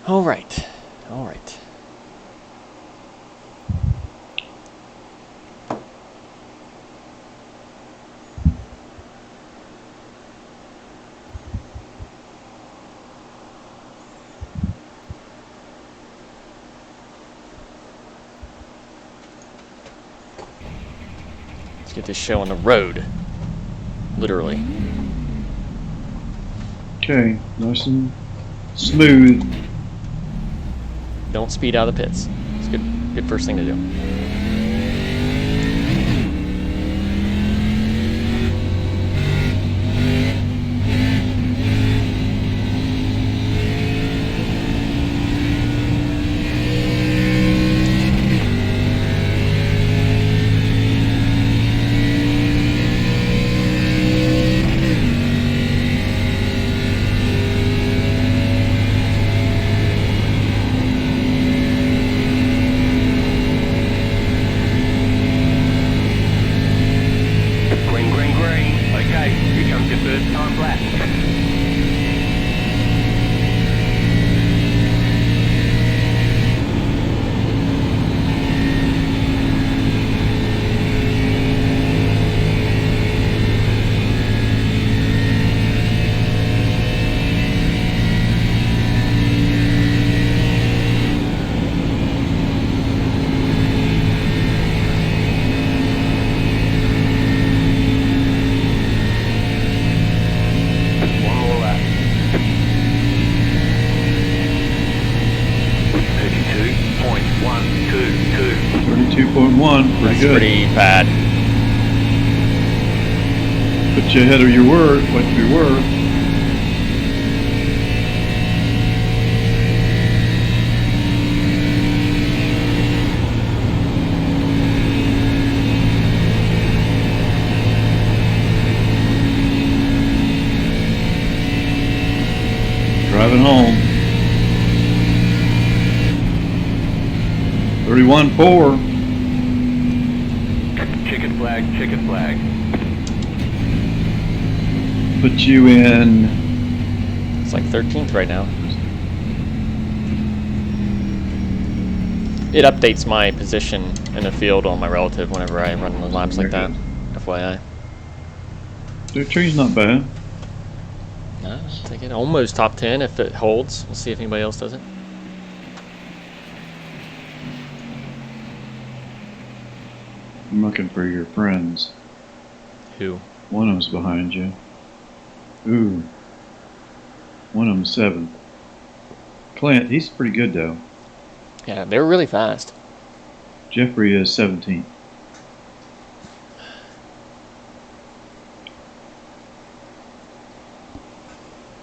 All right. All right. Let's get this show on the road. Literally. Okay, nice and smooth. Don't speed out of the pits. It's good first thing to do. Pretty good. Pretty bad. Put you ahead of your word, what you were. Driving home. 31.4. Chicken flag. Put you in. It's like 13th right now. It updates my position in the field on my relative whenever I run the laps like that. FYI. The tree's not bad. No, I'll take it. Almost top 10 if it holds. We'll see if anybody else does it. I'm looking for your friends. Who? One of them's behind you. Ooh. One of them's 7th. Clint, he's pretty good though. Yeah, they're really fast. Jeffrey is 17th.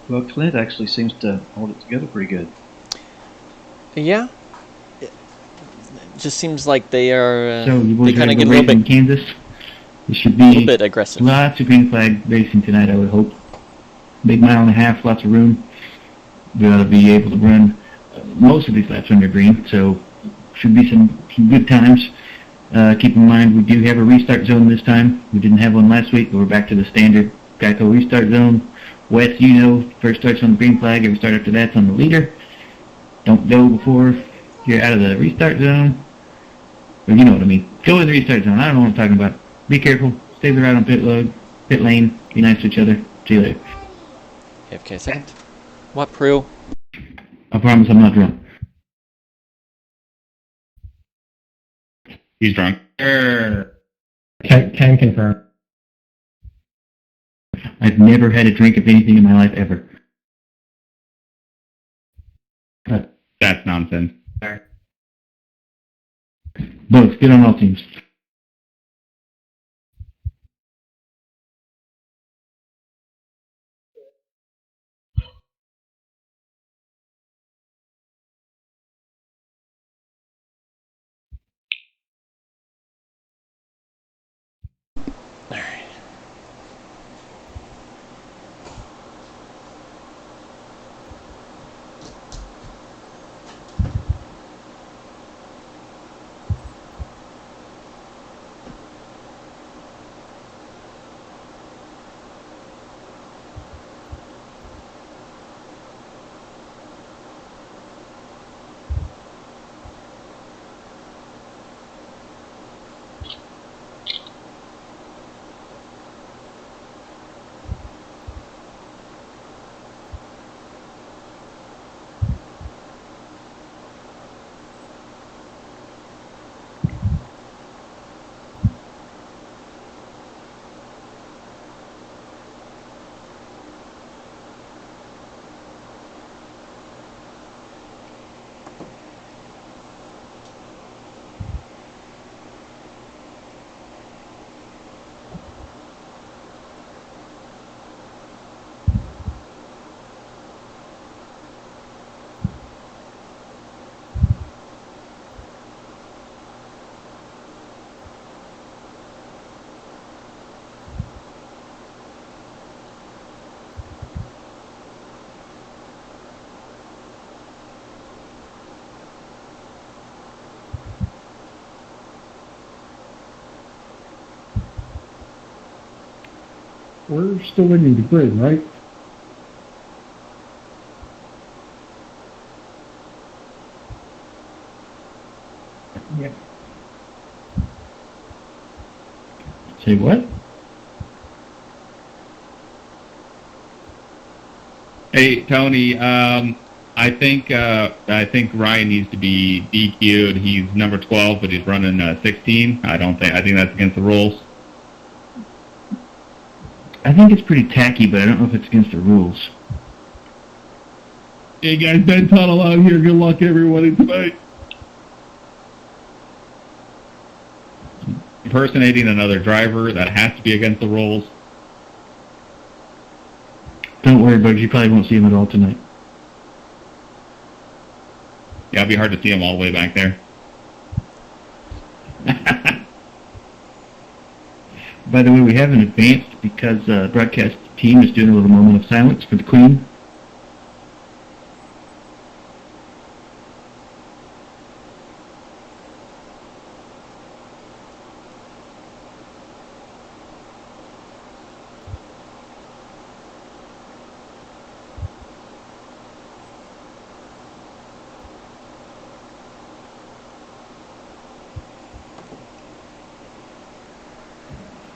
Well, Clint actually seems to hold it together pretty good. Yeah. It just seems like they are. So you they boys kind ready of to get a go little race in bit, Kansas? It should a little be bit aggressive. lots of green flag racing tonight, I would hope. Big mile and a half, lots of room. We ought to be able to run most of these laps under green, so should be some good times. Keep in mind, we do have a restart zone this time. We didn't have one last week, but we're back to the standard Geico restart zone. Wes, you know, first start's on the green flag, every start after that's on the leader. Don't go before you're out of the restart zone. Or you know what I mean. Go in the restart zone. I don't know what I'm talking about. Be careful. Stay the right on pit lane. Be nice to each other. See you later. AFK second. What, Prue? I promise I'm not drunk. He's drunk. Can confirm. I've never had a drink of anything in my life ever. That's nonsense. Both. Good on all teams. Alright. we're still waiting to grid, right? Yeah. Say what? Hey, Tony, I think Ryan needs to be DQ'd. He's number 12, but he's running 16. I think that's against the rules. I think it's pretty tacky, but I don't know if it's against the rules. Hey guys, Ben Tunnel out here. Good luck everybody tonight. Impersonating another driver, that has to be against the rules. Don't worry, Bugs. You probably won't see him at all tonight. Yeah, it'll be hard to see him all the way back there. By the way, we haven't advanced because the broadcast team is doing a little moment of silence for the Queen.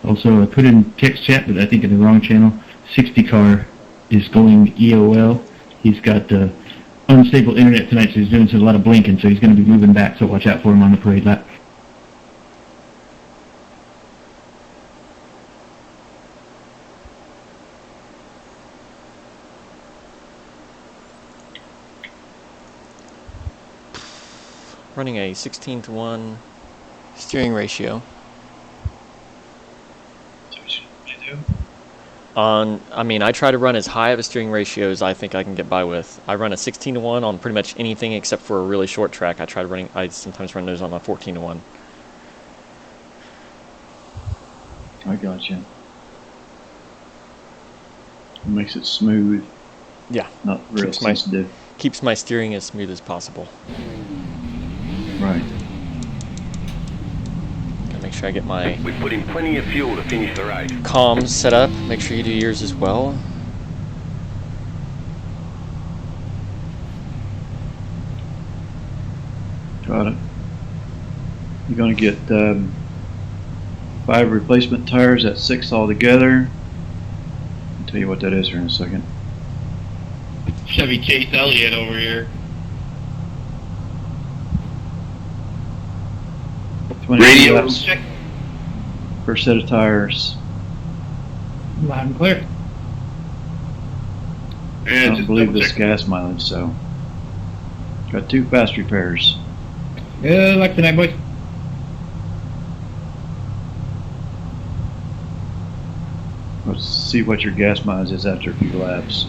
Also, I put in text chat, but I think in the wrong channel. 60 car is going EOL. He's got unstable internet tonight, so he's doing a lot of blinking, so he's going to be moving back, so watch out for him on the parade lap. Running a 16-to-1 steering ratio. I try to run as high of a steering ratio as I think I can get by with. I run a 16-to-1 on pretty much anything except for a really short track. I sometimes run those on a 14-to-1. I got you. It makes it smooth. Yeah. Not real sensitive. Keeps my steering as smooth as possible. Right. Gotta make sure I get my We put in plenty of fuel to finish the race. comms set up. Make sure you do yours as well. Got it. You're going to get 5 replacement tires. That's 6 altogether. I'll tell you what that is here in a second. Chevy Chase Elliott over here. 20 laps per set of tires. Loud and clear. I don't believe this gas mileage, so. Got 2 fast repairs. Good luck tonight, boys. Let's see what your gas mileage is after a few laps.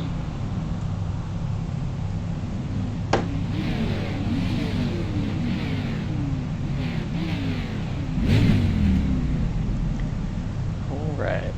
All right.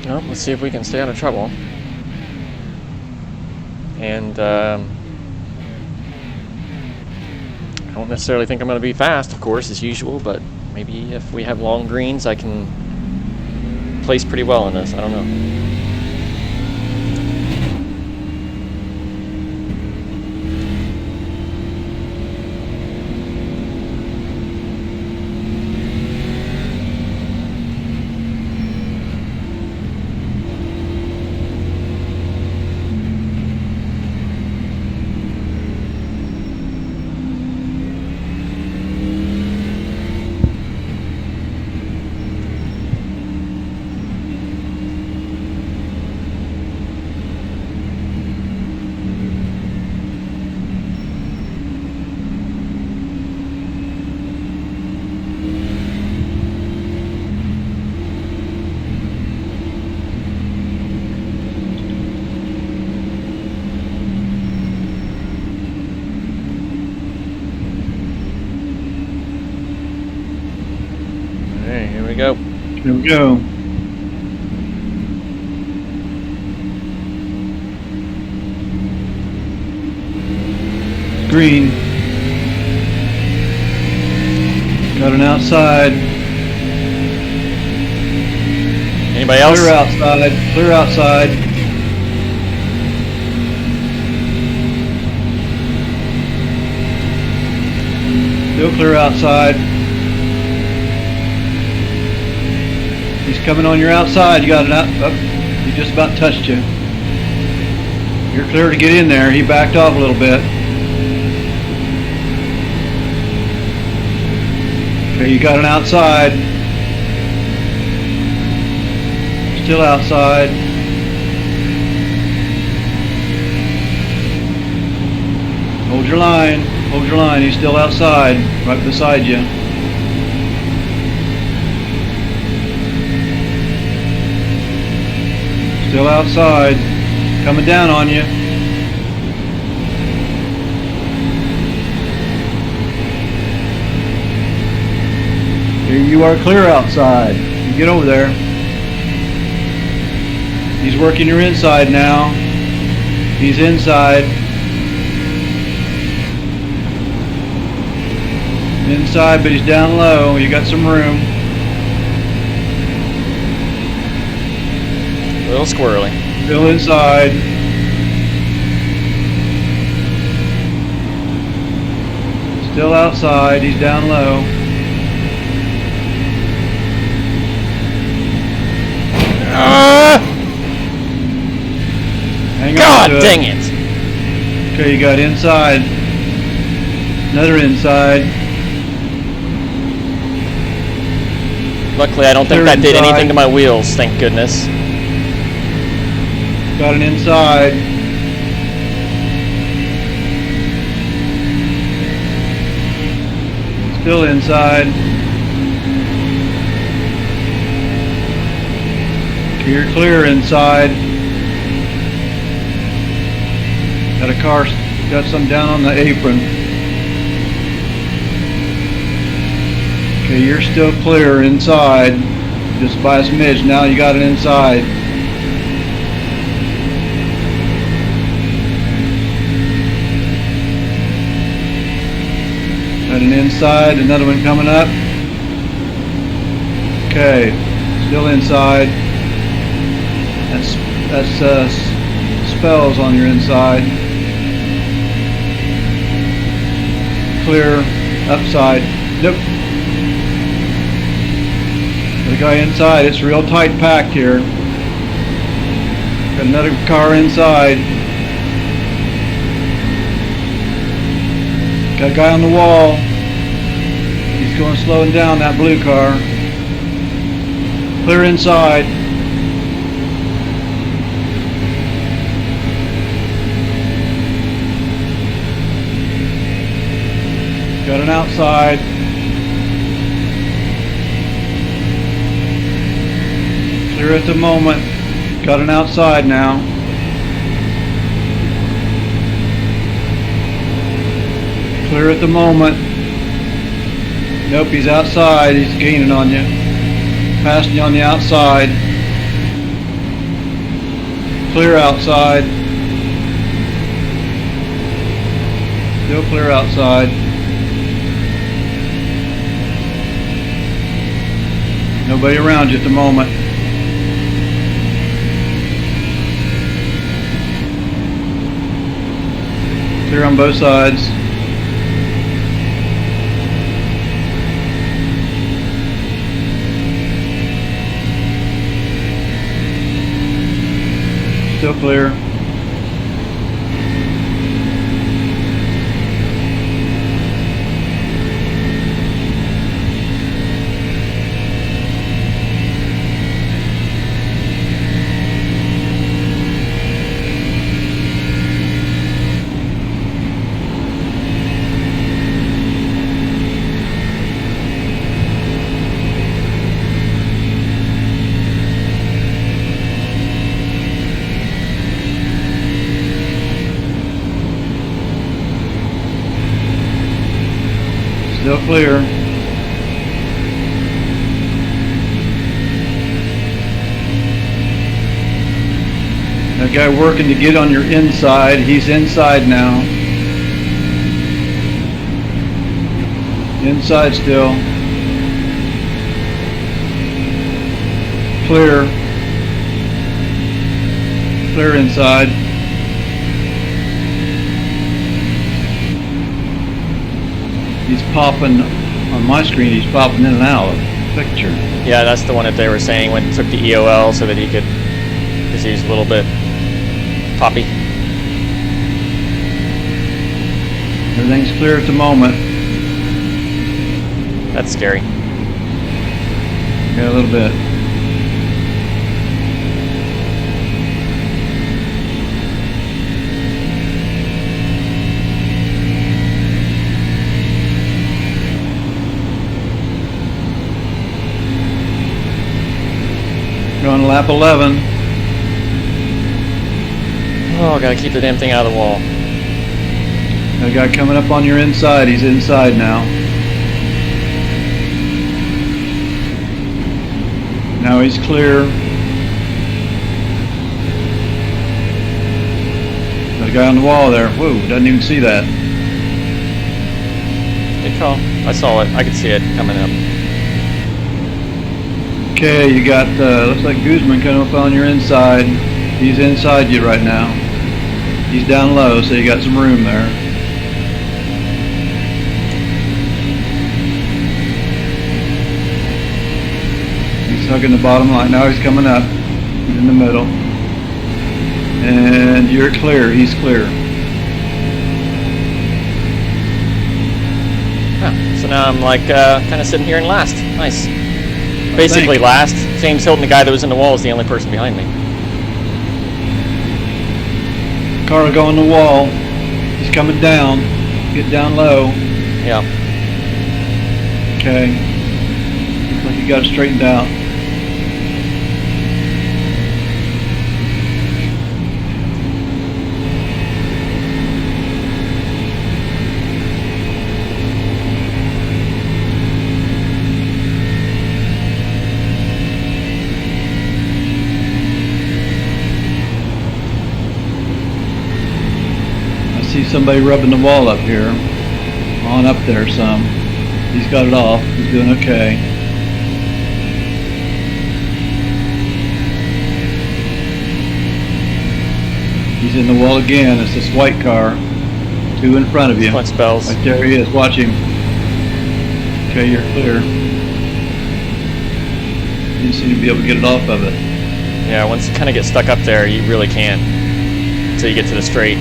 Well, let's see if we can stay out of trouble. And I don't necessarily think I'm going to be fast, of course, as usual, but maybe if we have long greens, I can place pretty well in this. I don't know. There we go. Green. Got an outside. Anybody else? Clear outside. Clear outside. Still clear outside. He's coming on your outside. You got an out. Oh, he just about touched you. You're clear to get in there. He backed off a little bit. Okay, you got an outside. Still outside. Hold your line. Hold your line. He's still outside, right beside you. Still outside. Coming down on you. Here you are clear outside. You get over there. He's working your inside now. He's inside. Inside, but he's down low. You got some room. A little squirrely. Still inside. Still outside. He's down low. Hang on God to it. dang it! Okay, you got inside. Another inside. Luckily, I don't think Clear that did inside. anything to my wheels, thank goodness. Got an inside. Still inside. You're clear inside. Got a car, got some down on the apron. Okay, you're still clear inside. Just by a smidge. Now you got it inside. Got an inside, another one coming up. Okay, still inside. That's spells on your inside. Clear, upside. Nope. The guy inside, it's real tight packed here. Got another car inside. Got a guy on the wall. He's going slowing down that blue car. Clear inside. Got an outside. Clear at the moment. Got an outside now. Clear at the moment. Nope, he's outside. He's gaining on you. Passing you on the outside. Clear outside. Still clear outside. Nobody around you at the moment. Clear on both sides. Still clear. Still clear. That guy working to get on your inside. He's inside now. Inside still. Clear. Clear inside. He's popping on my screen. He's popping in and out of the picture. Yeah, that's the one that they were saying when took the EOL so that he could, because he was a little bit poppy. Everything's clear at the moment. That's scary. Yeah, a little bit. Going to lap 11. Oh, gotta keep the damn thing out of the wall. That guy coming up on your inside. He's inside now. Now he's clear. Got a guy on the wall there. Whoa, doesn't even see that. Good call. I saw it. I could see it coming up. Okay, you got, looks like Guzman coming up on your inside. He's inside you right now. He's down low, so you got some room there. He's hugging the bottom line. Now he's coming up. He's in the middle. And you're clear. He's clear. Huh. So now I'm like kind of sitting here in last. Nice. Basically last. James Hilton, the guy that was in the wall, is the only person behind me. Car going the wall. He's coming down. Get down low. Yeah. Okay. Looks like you got it straightened out. See somebody rubbing the wall up here. On up there some. He's got it off. He's doing okay. He's in the wall again. It's this white car. Two in front of you. Front spells. Right there he is. Watch him. Okay, you're clear. You seem to be able to get it off of it. Yeah, once you kind of get stuck up there, you really can't until you get to the straight.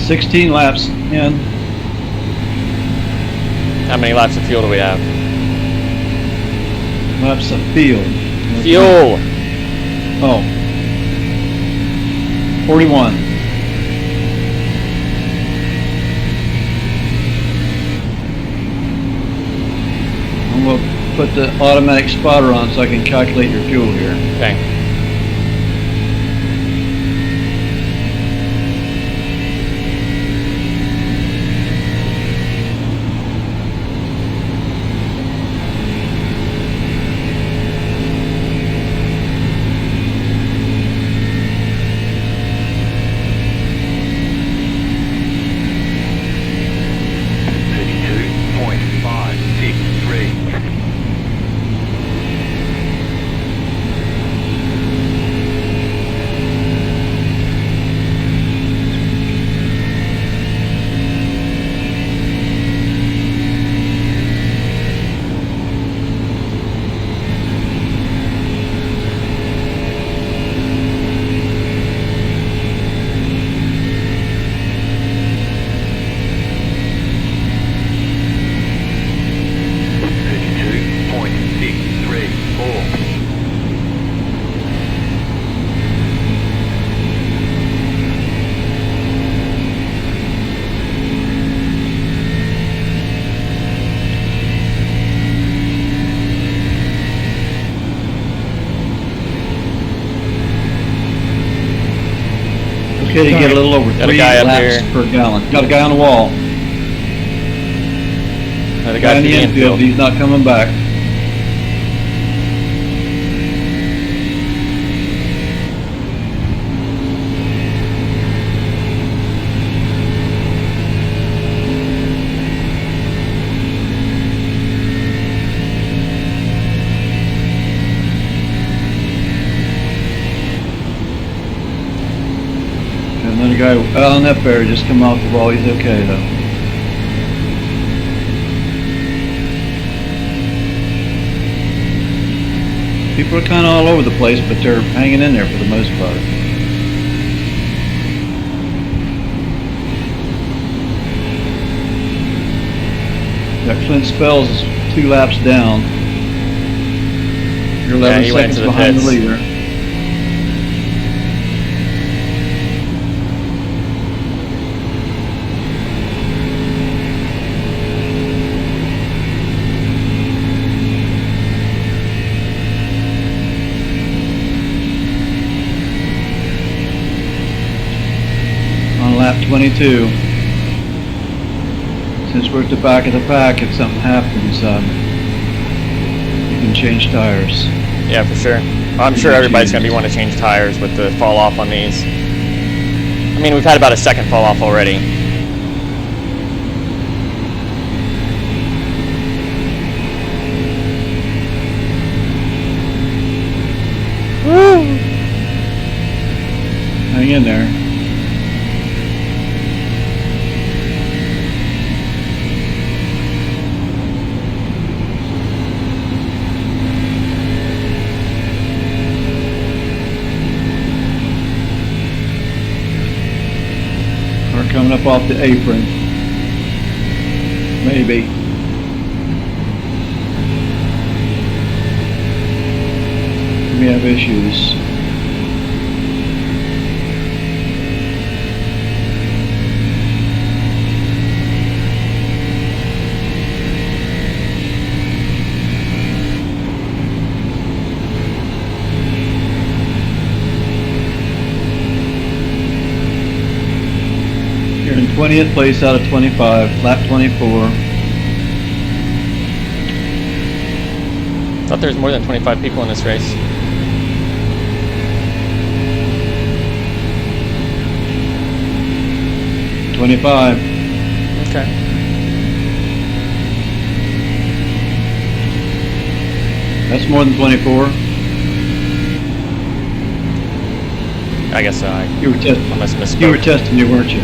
$16 laps in. How many laps of fuel do we have? Laps of field. Fuel! Oh. 41. I'm going to put the automatic spotter on so I can calculate your fuel here. Okay. Okay, you get a little over Got a 3 guy up laps here. per gallon. Got a guy on the wall. Another Guy guy in through the the infield. infield. He's not coming back. And then a guy on that bear just come off the wall. He's okay though. People are kind of all over the place, but they're hanging in there for the most part. That Clint Spells is 2 laps down. You're 11 he went seconds into the behind the pits. leader. On lap 22. Since we're at the back of the pack, if something happens, you can change tires. Yeah, for sure. I'm sure everybody's going to be wanting to change tires with the fall off on these. I mean, we've had about a second fall off already. Hang in there. Car coming up off the apron. Maybe. We have issues. You're in 20th place out of 25, lap 24. Thought there was more than 25 people in this race. $25. Okay. That's more than 24. I guess I You were testing. must have You were misspoke. testing me, weren't you?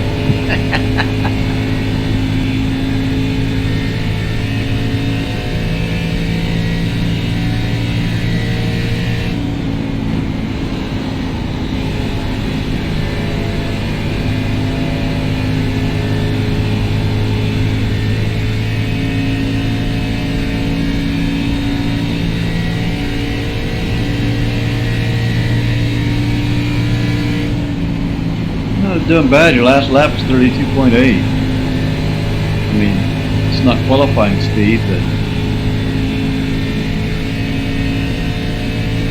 Not doing bad. Your last lap was 32.8. I mean, it's not qualifying speed, but.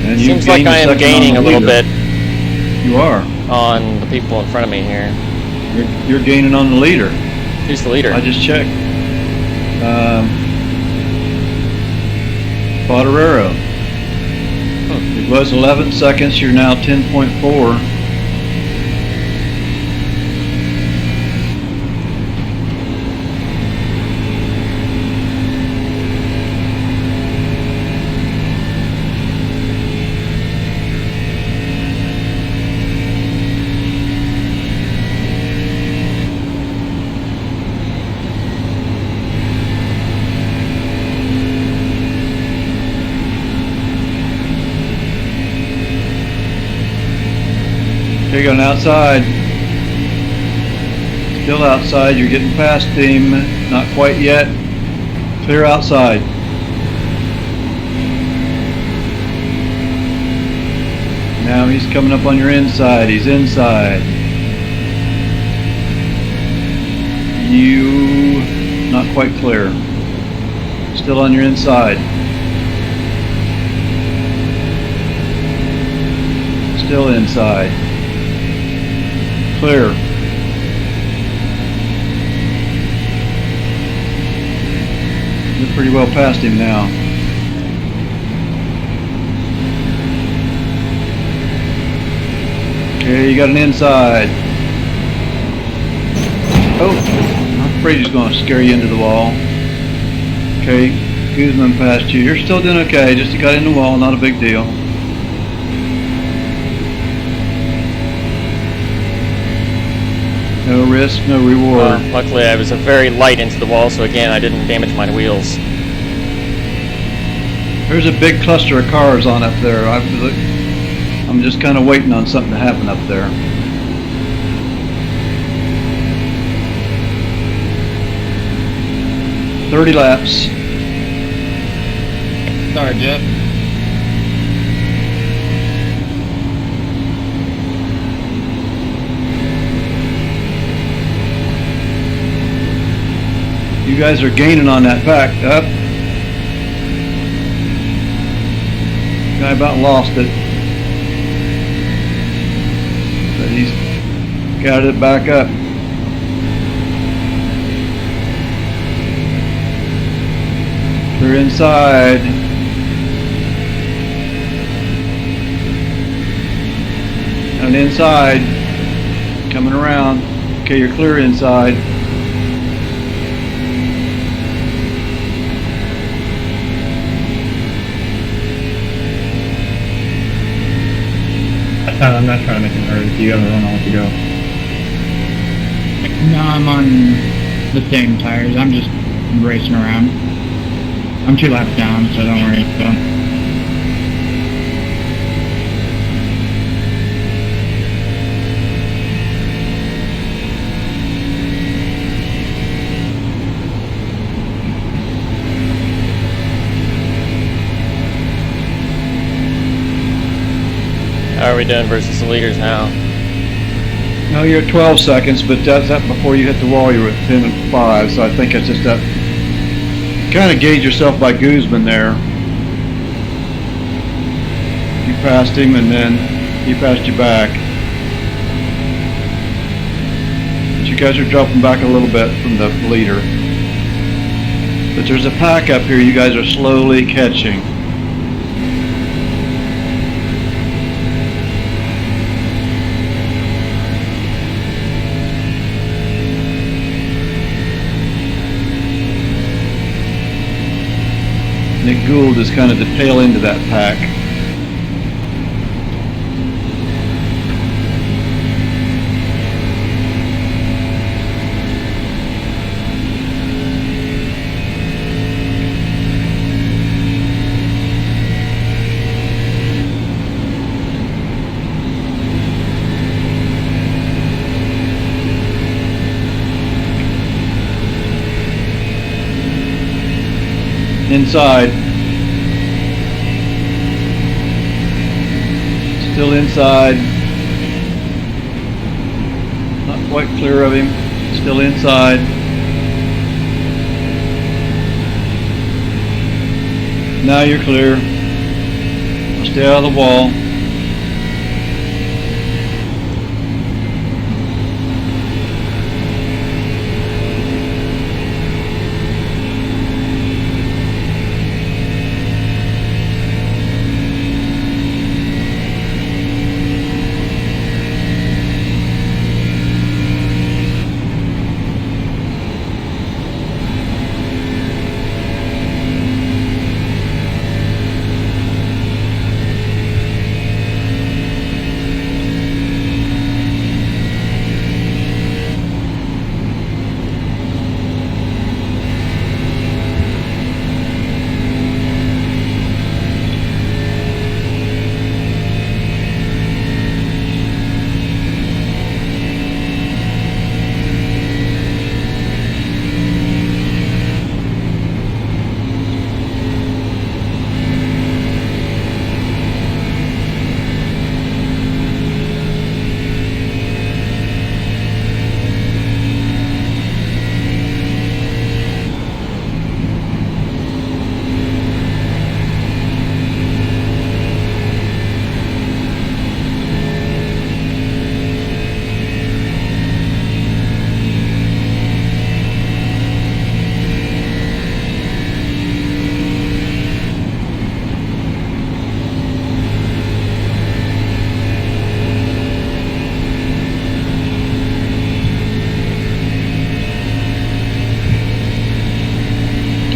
And you Seems like gained a I am second gaining on a the little leader. bit You are. on the people in front of me here. You're gaining on the leader. Who's the leader? I just checked. Potorero. It was 11 seconds. You're now 10.4. Okay, going outside. Still outside. You're getting past him. Not quite yet. Clear outside. Now he's coming up on your inside. He's inside. You not quite clear. Still on your inside. Still inside. Clear. You're pretty well past him now. Okay, you got an inside. Oh, I'm afraid he's going to scare you into the wall. Okay, Guzman passed you. You're still doing okay, just got in the wall, not a big deal. No risk, no reward. Luckily, I was very light into the wall, so again, I didn't damage my wheels. There's a big cluster of cars on up there. I'm just kind of waiting on something to happen up there. "30 laps. Sorry, Jeff. You guys are gaining on that pack. Up. Guy about lost it. But he's got it back up. Clear inside. And inside. Coming around. Okay, you're clear inside. I'm not trying to make it hard. If you ever run off to go. No, I'm on the same tires. I'm just racing around. I'm 2 laps down, so don't worry. So. How are we doing versus the leaders now? No, you're at 12 seconds, but that's that before you hit the wall. You were at 10 and 5, so I think it's just that. Kind of gauge yourself by Guzman there. You passed him, and then he passed you back. But you guys are dropping back a little bit from the leader. But there's a pack up here you guys are slowly catching. Nick Gould is kind of the tail end of that pack. Inside. Still inside. Not quite clear of him. Still inside. Now you're clear. Stay out of the wall.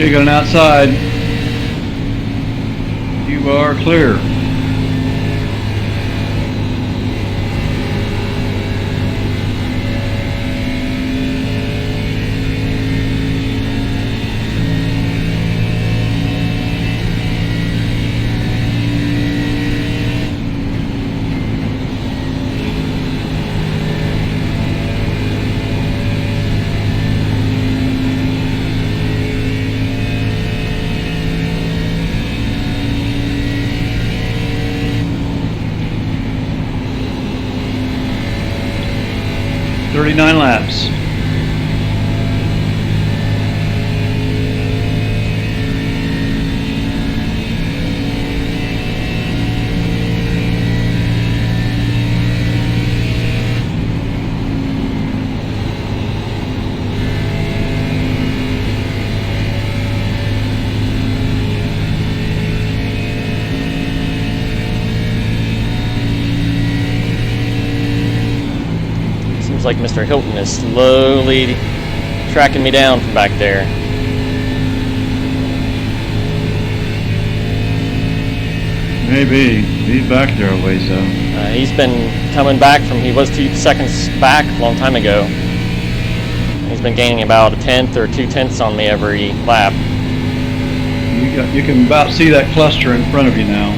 Okay, got an outside. You are clear. "39 laps. Seems like Mr. Hilton is slowly tracking me down from back there. Maybe. He's back there a ways though. He's been coming back from, he was 2 seconds back a long time ago. He's been gaining about a tenth or 2/10 on me every lap. You can about see that cluster in front of you now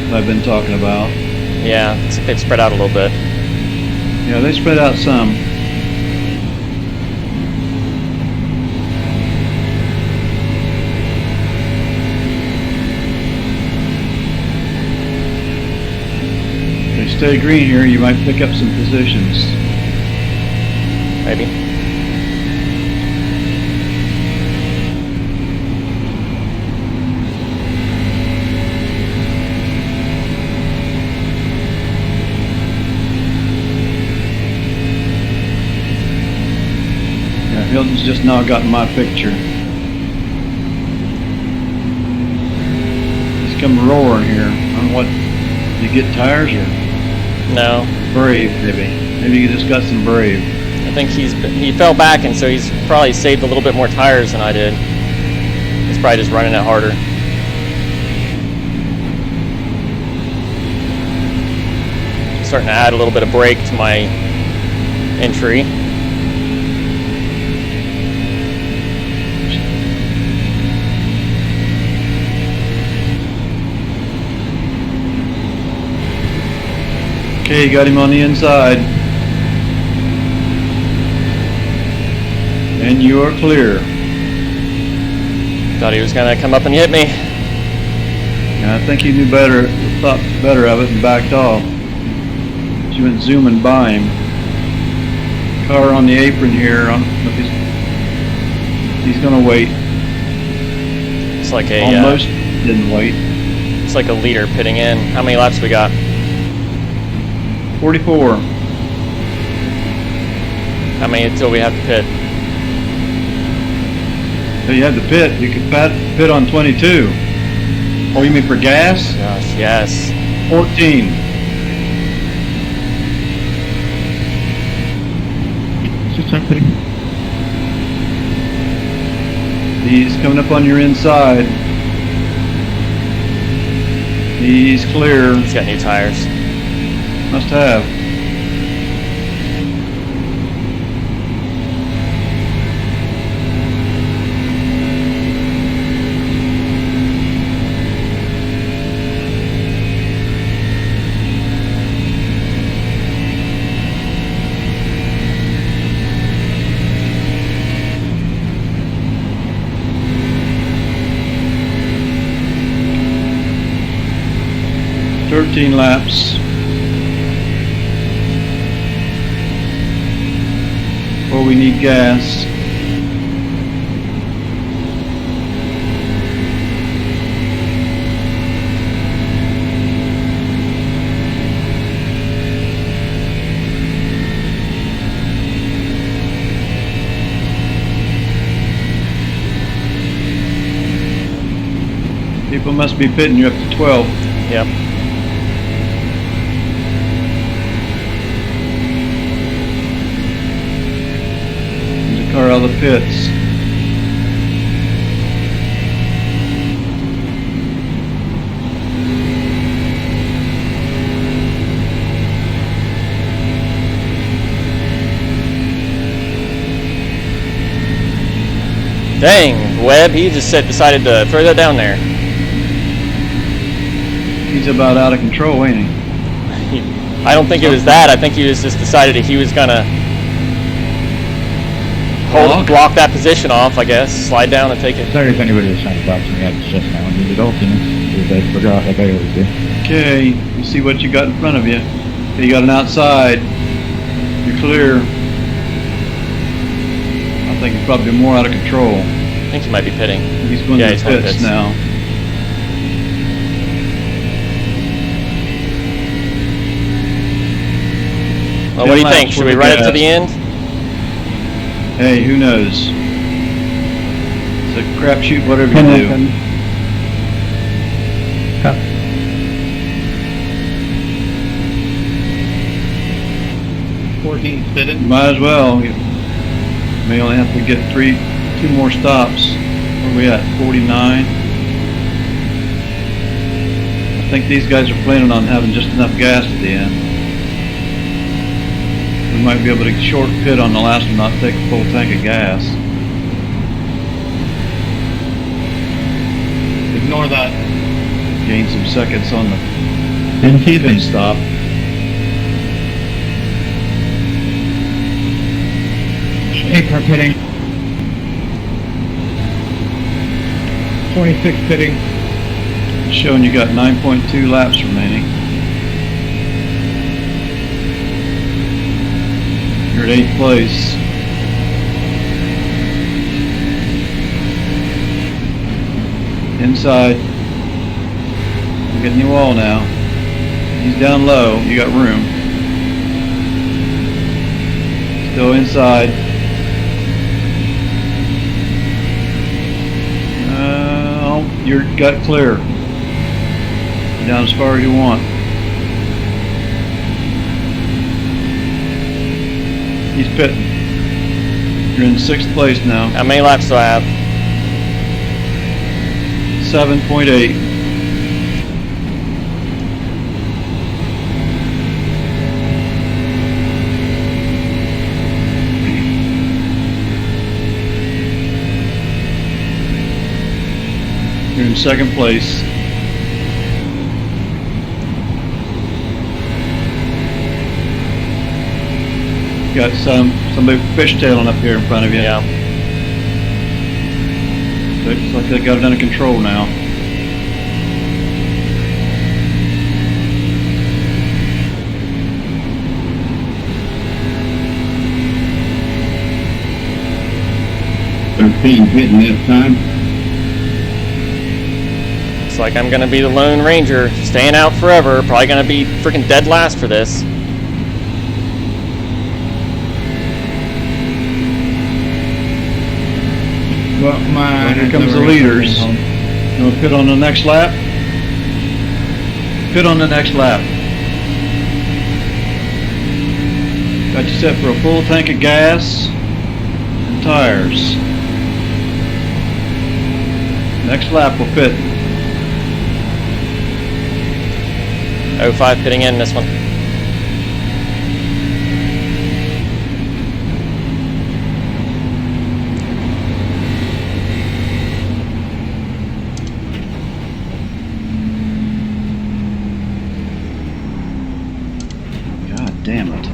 that I've been talking about. Yeah, looks like they've spread out a little bit. Yeah, they spread out some. If they stay green here, you might pick up some positions. Maybe. Hilton's just now gotten my picture. He's come roaring here. I don't know what, did you get tires or No. Brave maybe? Maybe you just got some Brave. I think he fell back, and so he's probably saved a little bit more tires than I did. He's probably just running it harder. Starting to add a little bit of brake to my entry. Okay, you got him on the inside. And you are clear. Thought he was gonna come up and hit me. Yeah, I think he knew better, thought better of it and backed off. She went zooming by him. Car on the apron here. He's gonna wait. It's like a Almost didn't wait. it's like a leader pitting in. How many laps we got? 44. How many until we have to pit? So you had to pit. You could pit on 22. Oh, you mean for gas? Gosh, yes. 14. Just something. He's coming up on your inside. He's clear. He's got new tires. Must have. "13 laps. Before we need gas." People must be pitting you up to 12. Yep. There's a car out of the pits. Dang, Webb, he just decided to throw that down there. He's about out of control, ain't he? I don't think it was that. I think he was just decided that he was gonna block that position off, I guess. Slide down and take it. Sorry if anybody was trying to box me up just now and needed ultimates. I forgot like I always do. Okay, you see what you got in front of you. Okay, you got an outside. You're clear. I think he's probably more out of control. I think he might be pitting. He's going to the pits now. Well, what do you think? Should we run it to the end? Hey, who knows? It's a crapshoot, whatever you do. 14 spitting. Might as well. You may only have to get two more stops. Where are we at? 49. I think these guys are planning on having just enough gas at the end. We might be able to short pit on the last one, not take a full tank of gas. Ignore that. Gain some seconds on the Didn't see a pit thing. stop. A-car pitting. 26 pitting. Showing you got 9.2 laps remaining. You're at 8th place. Inside. I'm getting you all now. He's down low. You got room. Still inside. You're got clear. Down as far as you want. He's pitting. You're in 6th place now. How many laps do I have? 7.8. You're in 2nd place. Got somebody fishtailing up here in front of you. Yeah. Looks like they got it under control now. Hitting this time. Looks like I'm gonna be the Lone Ranger, staying out forever. Probably gonna be freaking dead last for this. Well, Here comes the leaders. You want to pit on the next lap? Pit on the next lap. Got you set for a full tank of gas and tires. Next lap will pit. 05 pitting in this one. God damn it.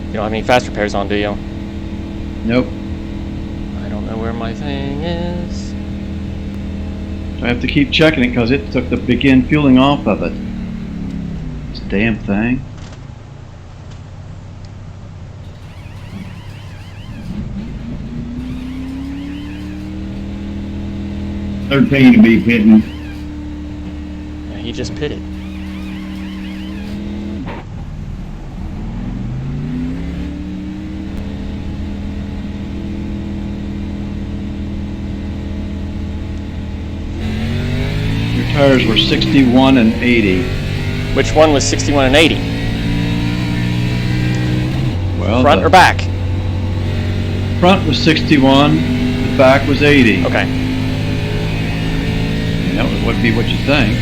You don't have any fast repairs on, do you? Nope. I don't know where my thing is. I have to keep checking it because it took the begin fueling off of it. This damn thing. To be hitting. Yeah, he just pitted. Your tires were 61 and 80. Which one was 61 and 80? Well, Front the or back? front was 61, the back was 80. Okay. That would be what you think.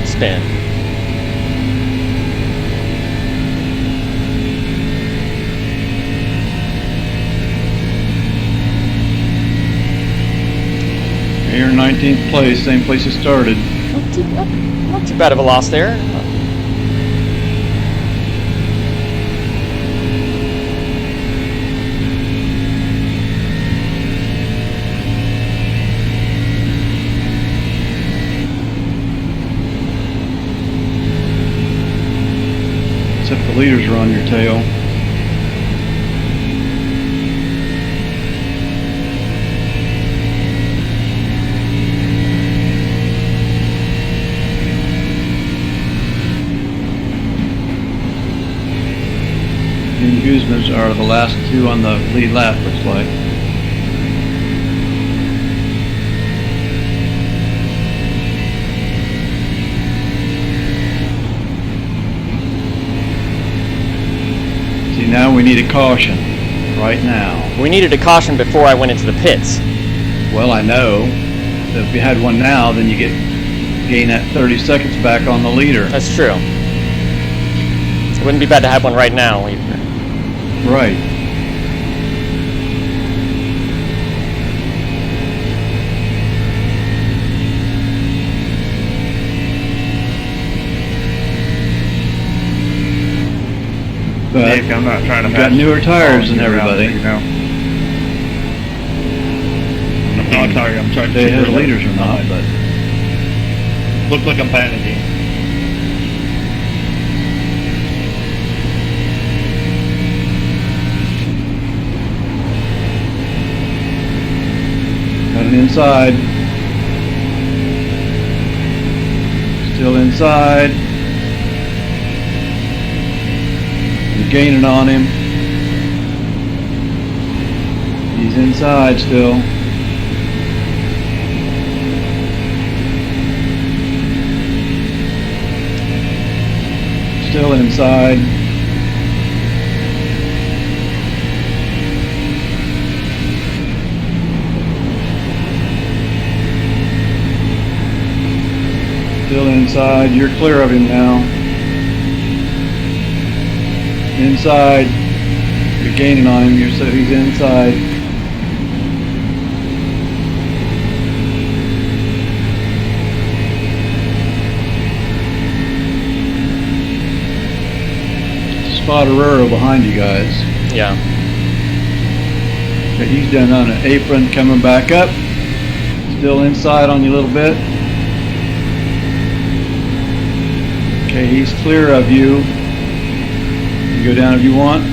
spin. You're in 19th place, same place you started. Not too bad of a loss there. Except the leaders are on your tail. And Guzman's are the last two on the lead lap, looks like. See, now we need a caution. Right now. We needed a caution before I went into the pits. Well, I know. That if you had one now, then you gain that 30 seconds back on the leader. That's true. It wouldn't be bad to have one right now either. Right. But Dave, I'm not trying to you've got newer tires than everybody. You know. I'm sorry, I'm trying to They figure have it out. leaders or not, but Looks like I'm panicking. got it inside. Still inside. You're gaining on him. He's inside still. Still inside. Still inside. You're clear of him now. Inside. You're gaining on him. So he's inside. Spot Aurora behind you guys. Yeah. Okay, he's done on an apron, coming back up. Still inside on you a little bit. Okay, he's clear of you. You go down if you want.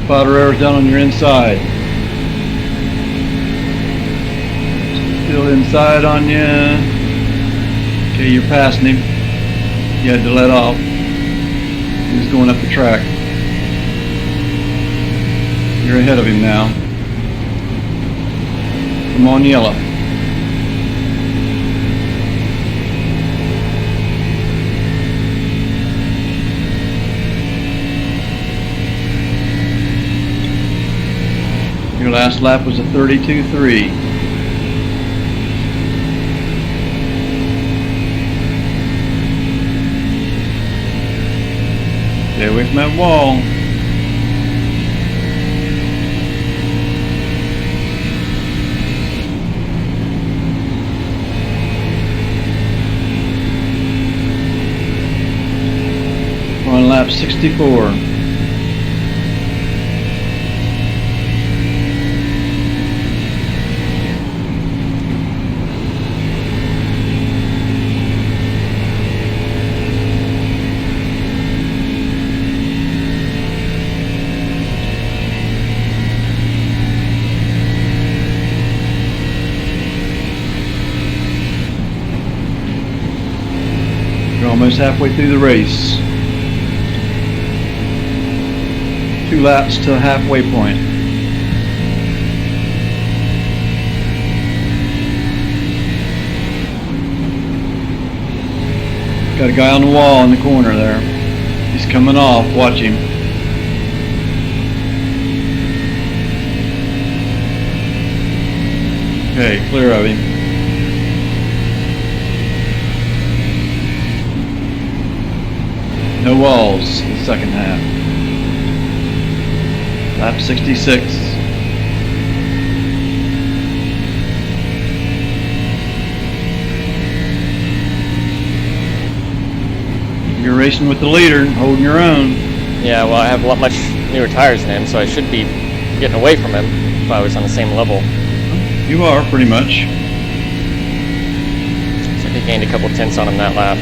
Spot Aurora's down on your inside. Still inside on you. Okay, you're passing him. You had to let off. He's going up the track. You're ahead of him now. Come on, yellow. Your last lap was a 32.3. Stay away from that wall. We're on lap 64. almost halfway through the race. 2 laps to the halfway point. Got a guy on the wall in the corner there. He's coming off. Watch him. Okay, clear of him. No walls in the second half. Lap 66. You're racing with the leader, holding your own. Yeah, well, I have a lot much newer tires than him, so I should be getting away from him if I was on the same level. You are, pretty much. So I gained a couple tenths on him that lap.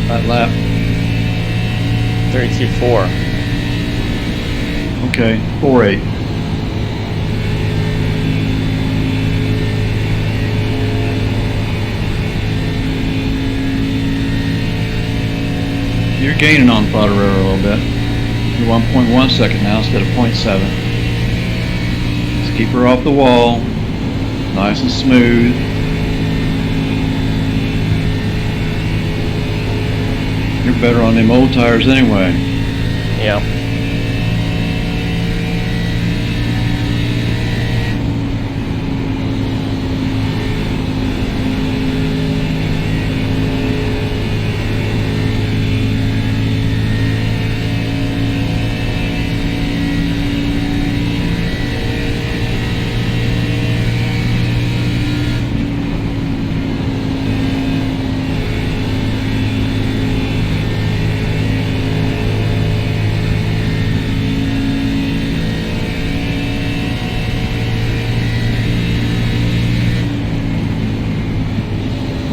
That lap. 32.4. Okay, 4.8. You're gaining on Potter a little bit. You're 1.1 second now instead of 0.7. Just keep her off the wall. Nice and smooth. You're better on them old tires anyway. Yeah.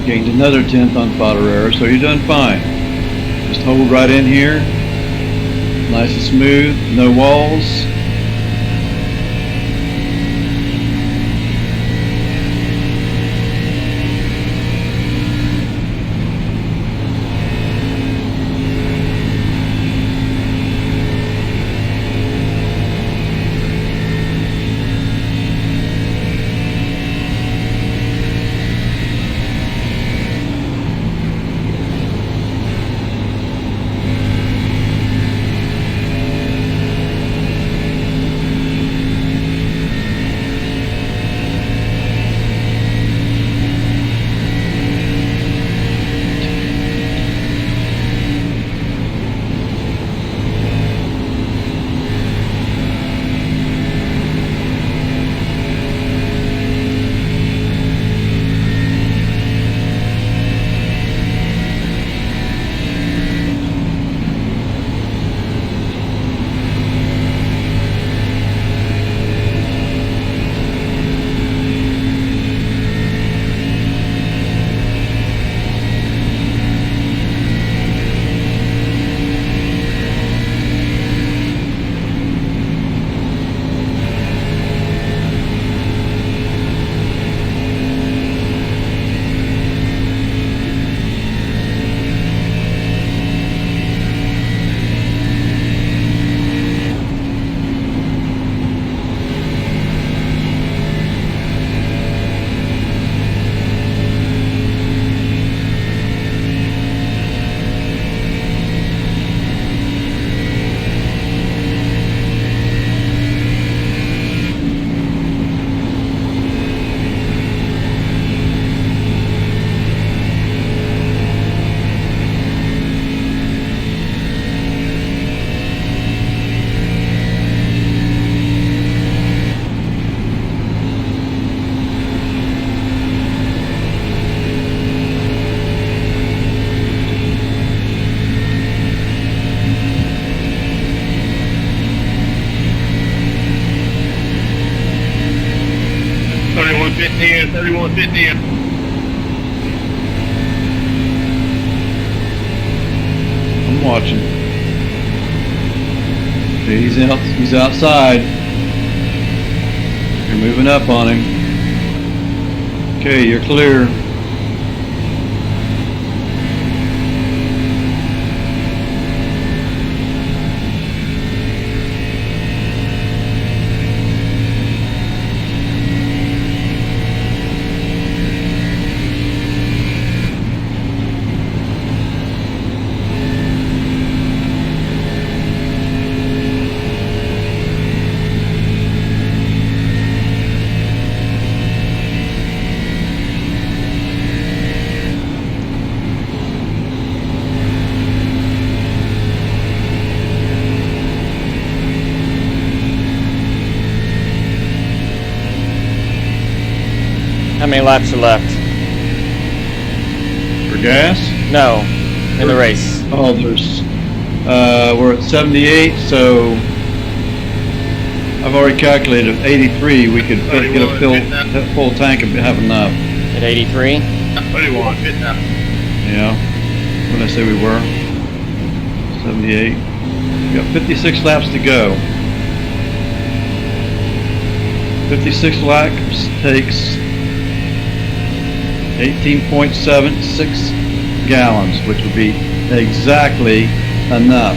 Gained another 10th on fodder error, so you're doing fine. Just hold right in here. Nice and smooth, no walls. 31.15, 31.15. I'm watching. Okay, he's outside. You're moving up on him. Okay, you're clear. How many laps are left? For gas? No, in the race. Oh, we're at 78, so I've already calculated 83. We could get a full tank and have enough. At 83? 31, Yeah. What did I say we were? 78. We got 56 laps to go. 56 laps takes 18.76 gallons, which would be exactly enough.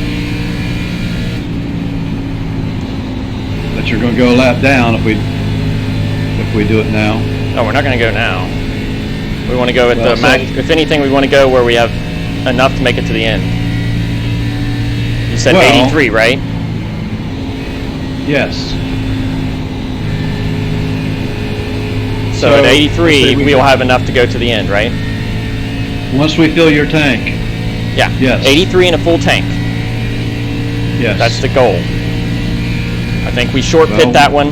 But you're going to go a lap down if we do it now. No, we're not going to go now. We want to go at Well, the max. If anything, we want to go where we have enough to make it to the end. You said Well, 83, right? Yes. So at let's 83, say we'll have enough to go to the end, right? Once we fill your tank. Yeah. Yes. 83 in a full tank. Yes. That's the goal. I think we short pit Well, that one,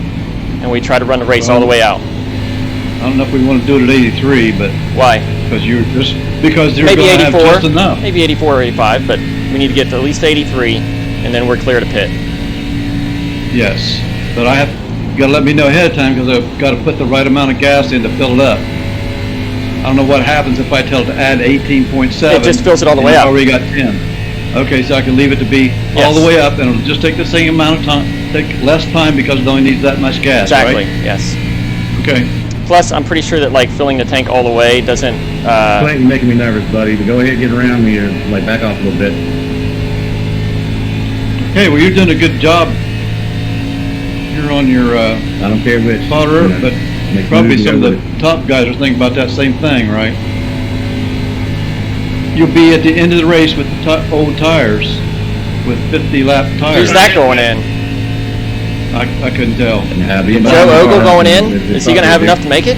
and we try to run the race all the way out. I don't know if we want to do it at 83, but Why? because you're going Maybe to have 84. just enough. Maybe 84 or 85, but we need to get to at least 83, and then we're clear to pit. Yes, but you got to let me know ahead of time because I've got to put the right amount of gas in to fill it up. I don't know what happens if I tell it to add 18.7. It just fills it all the and way you've up. already got 10. Okay, so I can leave it to be all the way up, and it'll just take the same amount of time, take less time because it only needs that much gas, Exactly. right? Yes. Okay. Plus, I'm pretty sure that like filling the tank all the way doesn't. Clayton, you're making me nervous, buddy. But go ahead, get around me, or like back off a little bit. Okay, well, you're doing a good job. You're on your I don't care which. spotter, but make probably moves, some of the everybody. top guys are thinking about that same thing, right? You'll be at the end of the race with the old tires, with 50-lap tires. Who's that going in? I couldn't tell. Joe Ogle going in? Is he going to have enough to make it?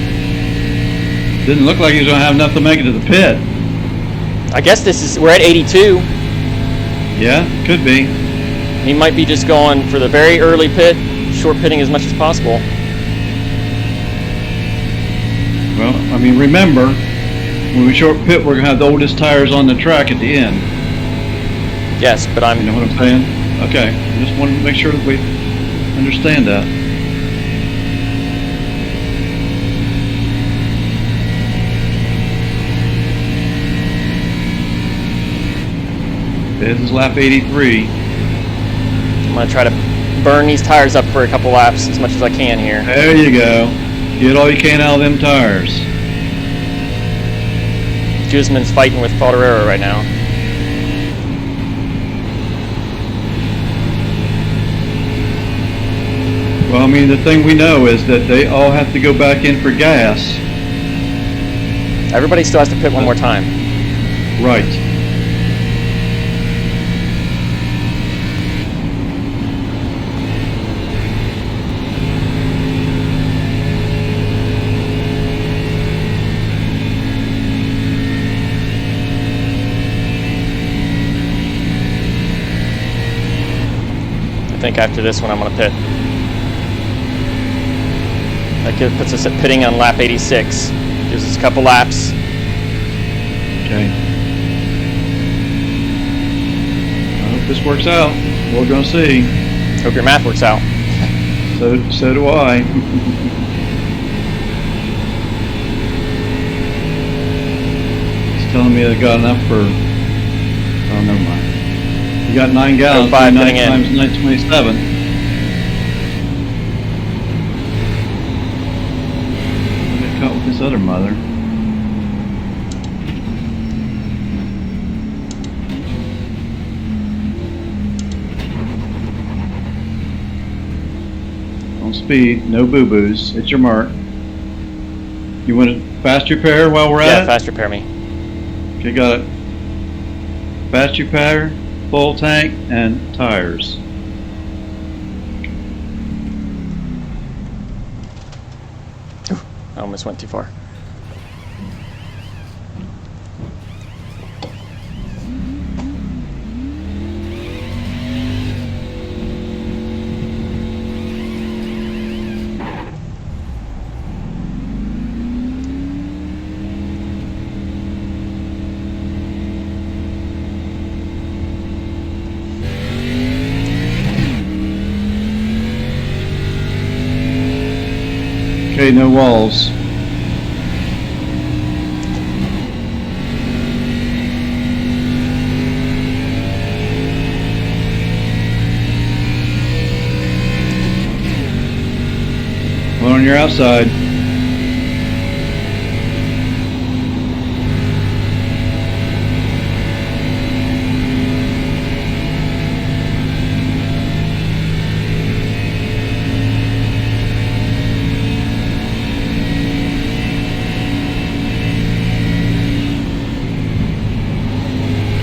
Didn't look like he was going to have enough to make it to the pit. I guess we're at 82. Yeah, could be. He might be just going for the very early pit, short pitting as much as possible. Well, I mean, remember, when we short pit, we're going to have the oldest tires on the track at the end. Yes, but You know what I'm saying? Okay, just wanted to make sure that we understand that. This is lap 83. I'm going to try to burn these tires up for a couple laps as much as I can here. There you go. Get all you can out of them tires. Guzman's fighting with Falderero right now. Well, I mean, the thing we know is that they all have to go back in for gas. Everybody still has to pit one more time. Right. I think after this one I'm going to pit. That puts us at pitting on lap 86. Gives us a couple laps. Okay. I hope this works out. We're going to see. Hope your math works out. So do I. telling me they got enough for. Oh, never mind. You got 9 gallons. 5 9 getting in. times 927. I got caught with this other mother. On speed, no boo-boos. Hit your mark. You want to fast repair while we're Yeah, at it? fast repair me. Okay, got it. Fast repair, full tank, and tires. I almost went too far. Okay, no walls. One on your outside.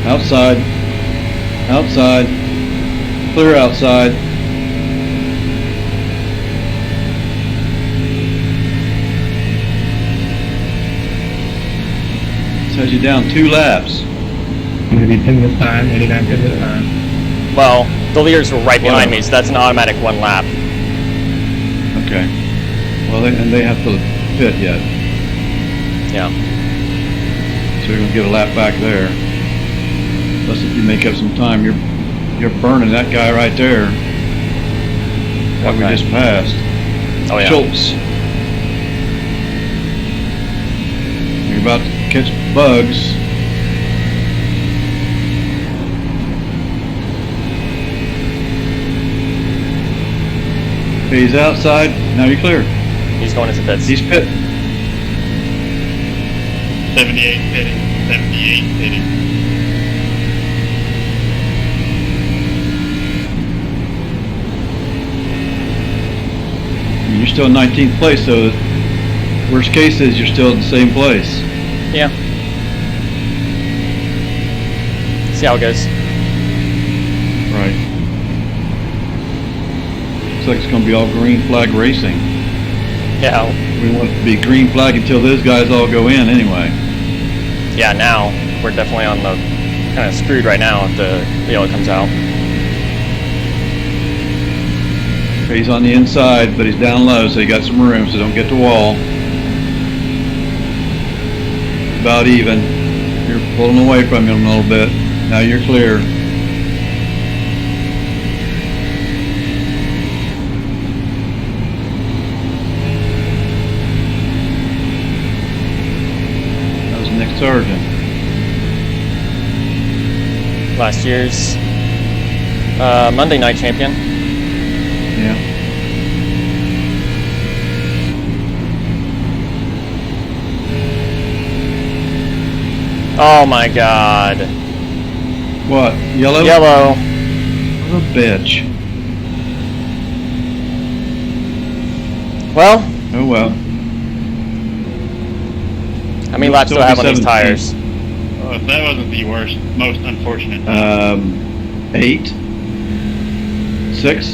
Outside. Outside. Clear outside. Says you down 2 laps. I'm gonna be 10 this time, 89 good this time. Well, the leaders were right behind Wow. me, so that's an automatic 1 lap. Okay. Well, they have to pit yet, Yeah. so you're gonna get a lap back there. Unless if you make up some time, you're burning that guy right there that we Okay. just passed. Oh yeah. Schultz. You're about to catch bugs. Okay, he's outside. Now you're clear. He's going into pits. He's pit. 78 pitting. 78 pitting. You're still in 19th place, so worst case is you're still in the same place. Yeah. See how it goes. Right. Looks like it's going to be all green flag racing. Yeah. We want it to be green flag until those guys all go in anyway. Yeah, now we're definitely on the kind of screwed right now if the yellow comes out. Okay, he's on the inside, but he's down low, so he got some room, so don't get the wall. About even. You're pulling away from him a little bit. Now you're clear. That was Nick Sargent. Last year's Monday night champion. Yeah. Oh my god. What? Yellow? Yellow. What a bitch. Well, Oh well. how many laps do I have on these tires? Oh, if that wasn't the worst, most unfortunate. 8, 6,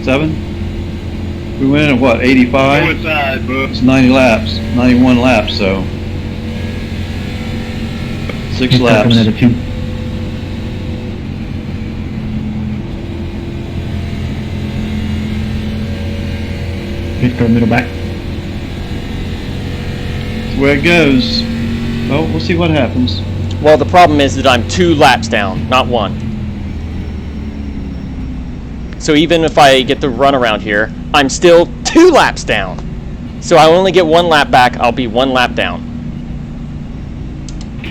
7. We went in at what, 85? Suicide, bro. It's 90 laps, 91 laps, so 6 laps. Coming at a 2. Pit car middle back. That's the way it goes. Well, we'll see what happens. Well, the problem is that I'm 2 laps down, not 1. So even if I get the run around here, I'm still 2 laps down. So I only get 1 lap back, I'll be 1 lap down.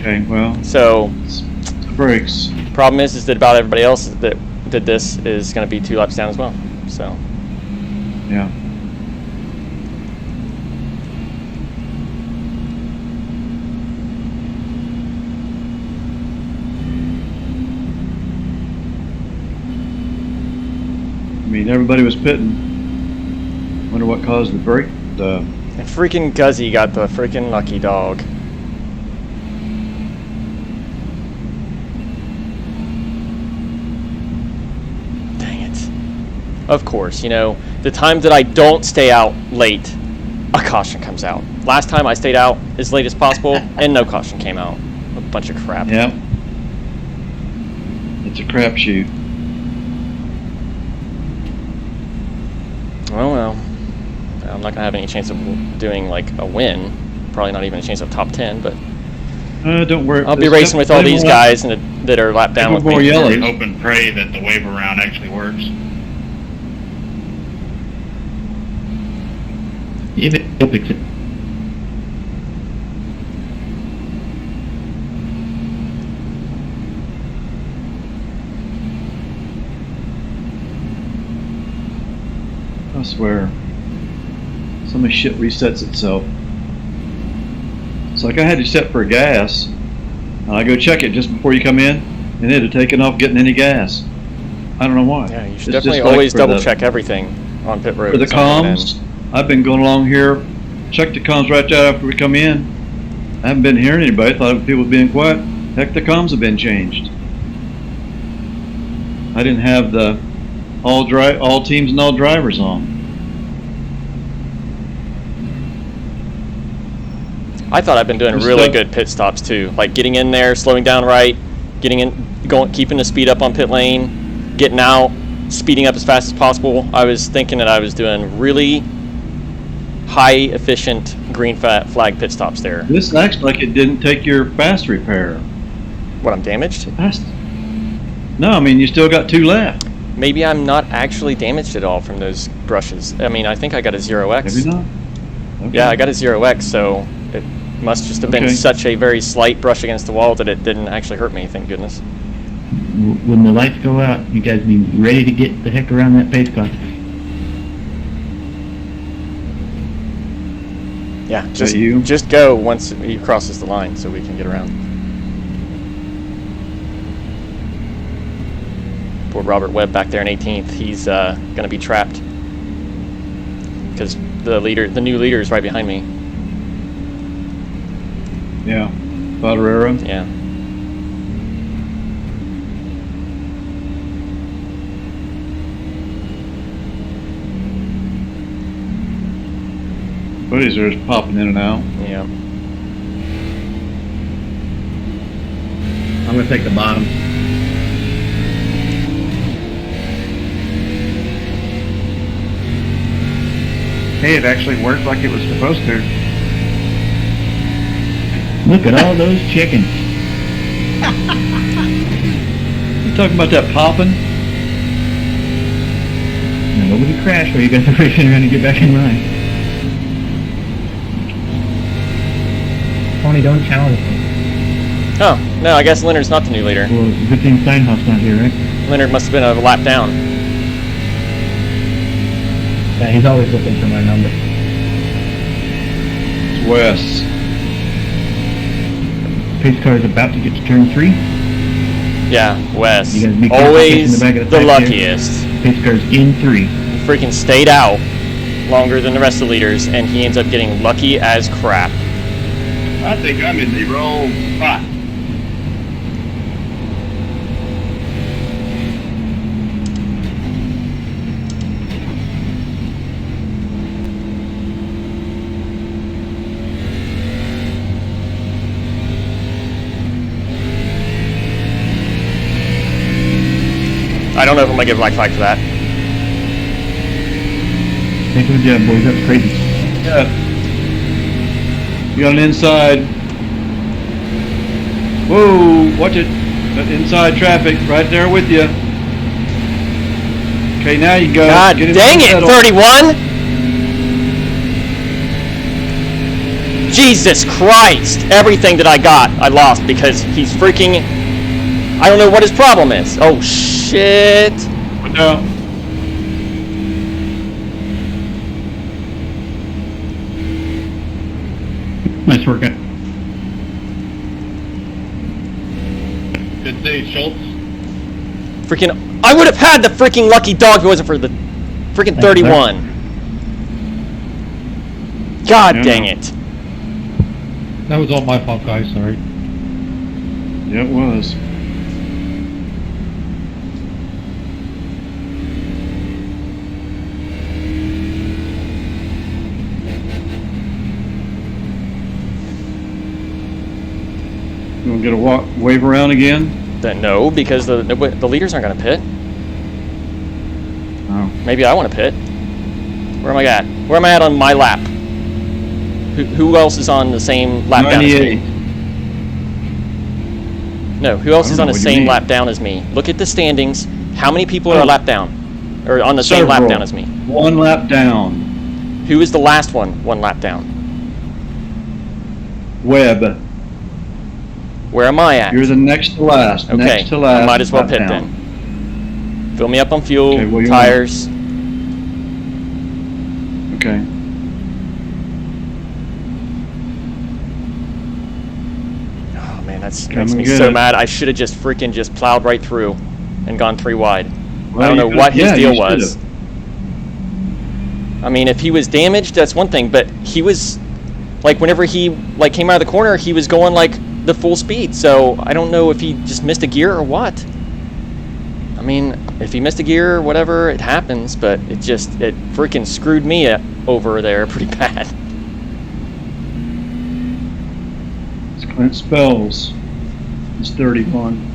Okay, well, So it's the brakes. problem is that about everybody else that did this is going to be 2 laps down as well. So Yeah. I mean, everybody was pitting. Wonder what caused the brake. and freaking Guzzy got the freaking lucky dog. Dang it. Of course, you know, the time that I don't stay out late, a caution comes out. Last time I stayed out as late as possible and no caution came out. A bunch of crap. Yeah. It's a crapshoot. Well, I'm not going to have any chance of doing like a win. Probably not even a chance of top 10, but Don't worry. I'll be racing with all these guys that are lapped down with more me. yellow. Hope and pray that the wave around actually works. If it fix it. I swear. Some of the shit resets itself. It's like I had you set for gas, and I go check it just before you come in, and it had taken off getting any gas. I don't know why. Yeah, you should It's definitely just like always for double the- check everything on pit road. For the comms, I've been going along here, check the comms right there after we come in. I haven't been hearing anybody. Thought people being quiet. Heck, the comms have been changed. I didn't have the all teams and all drivers on. I thought I've been doing There's really stuff- good pit stops too, like getting in there, slowing down right, getting in, keeping the speed up on pit lane, getting out, speeding up as fast as possible. I was thinking that I was doing really high efficient green flag pit stops there. This acts like it didn't take your fast repair. What, I'm damaged? Fast? No, I mean you still got 2 left. Maybe I'm not actually damaged at all from those brushes. I mean, I think I got a 0x. Maybe not. Okay. Yeah, I got a 0x, so it must just have been Okay. such a very slight brush against the wall that it didn't actually hurt me, thank goodness. When the lights go out, you guys be ready to get the heck around that pace car. Yeah, you? just go once he crosses the line so we can get around. Poor Robert Webb back there in 18th, he's going to be trapped because the new leader is right behind me. Yeah. Badarera. Yeah. Buddies are just popping in and out. Yeah. I'm gonna take the bottom. Hey, it actually worked like it was supposed to. Look at all those chickens. You talking about that popping? Now, nobody crashed while you guys are racing around to get back in line. Tony, don't challenge me. Oh, no, I guess Leonard's not the new leader. Well, it's a good thing Steinhoff's not here, right? Leonard must have been a lap down. Yeah, he's always looking for my number. It's Wes. Pace car is about to get to turn 3. Yeah, Wes. You guys be careful Always catching the back of the the pack there. luckiest. Pace car's in 3. Freaking stayed out longer than the rest of the leaders, and he ends up getting lucky as crap. I think I'm in the wrong spot. I don't know if I'm gonna give a black flag for that. Thanks for the job, boys. That's crazy. Yeah. You got an inside. Whoa, watch it. Got inside traffic right there with you. Okay, now you go. God Get in dang the it, middle. 31! Jesus Christ! Everything that I got, I lost because he's freaking... I don't know what his problem is. Oh, shit. No. Nice work. Good save, Schultz. Freaking... I would have had the freaking lucky dog if it wasn't for the freaking 31. God dang it. That was all my fault, guys. Sorry. Yeah, it was. You want to get a wave around again? Then no, because the leaders aren't going to pit. Oh. Maybe I want to pit. Where am I at? Where am I at on my lap? Who else is on the same lap down as 98. me? No, who else is on the what you same mean. lap down as me? Look at the standings. How many people are a lap down? Or on the same lap Several. down as me? One lap down. Who is the last one lap down? Webb. Where am I at? You're the next to last. Okay, Next to last. I might as well lap pit down. then. Fill me up on fuel, Okay, well, you're tires. Okay. Oh man, that Come makes and me get so it. mad. I should have just freaking just plowed right through and gone 3 wide. Well, I don't you know could've- what his yeah, deal you was. should've. I mean, if he was damaged, that's one thing, but he was like whenever he like came out of the corner, he was going like the full speed. So I don't know if he just missed a gear or what. I mean, if he missed a gear or whatever, it happens, but it freaking screwed me over there pretty bad. It's Clint Spells. It's 31.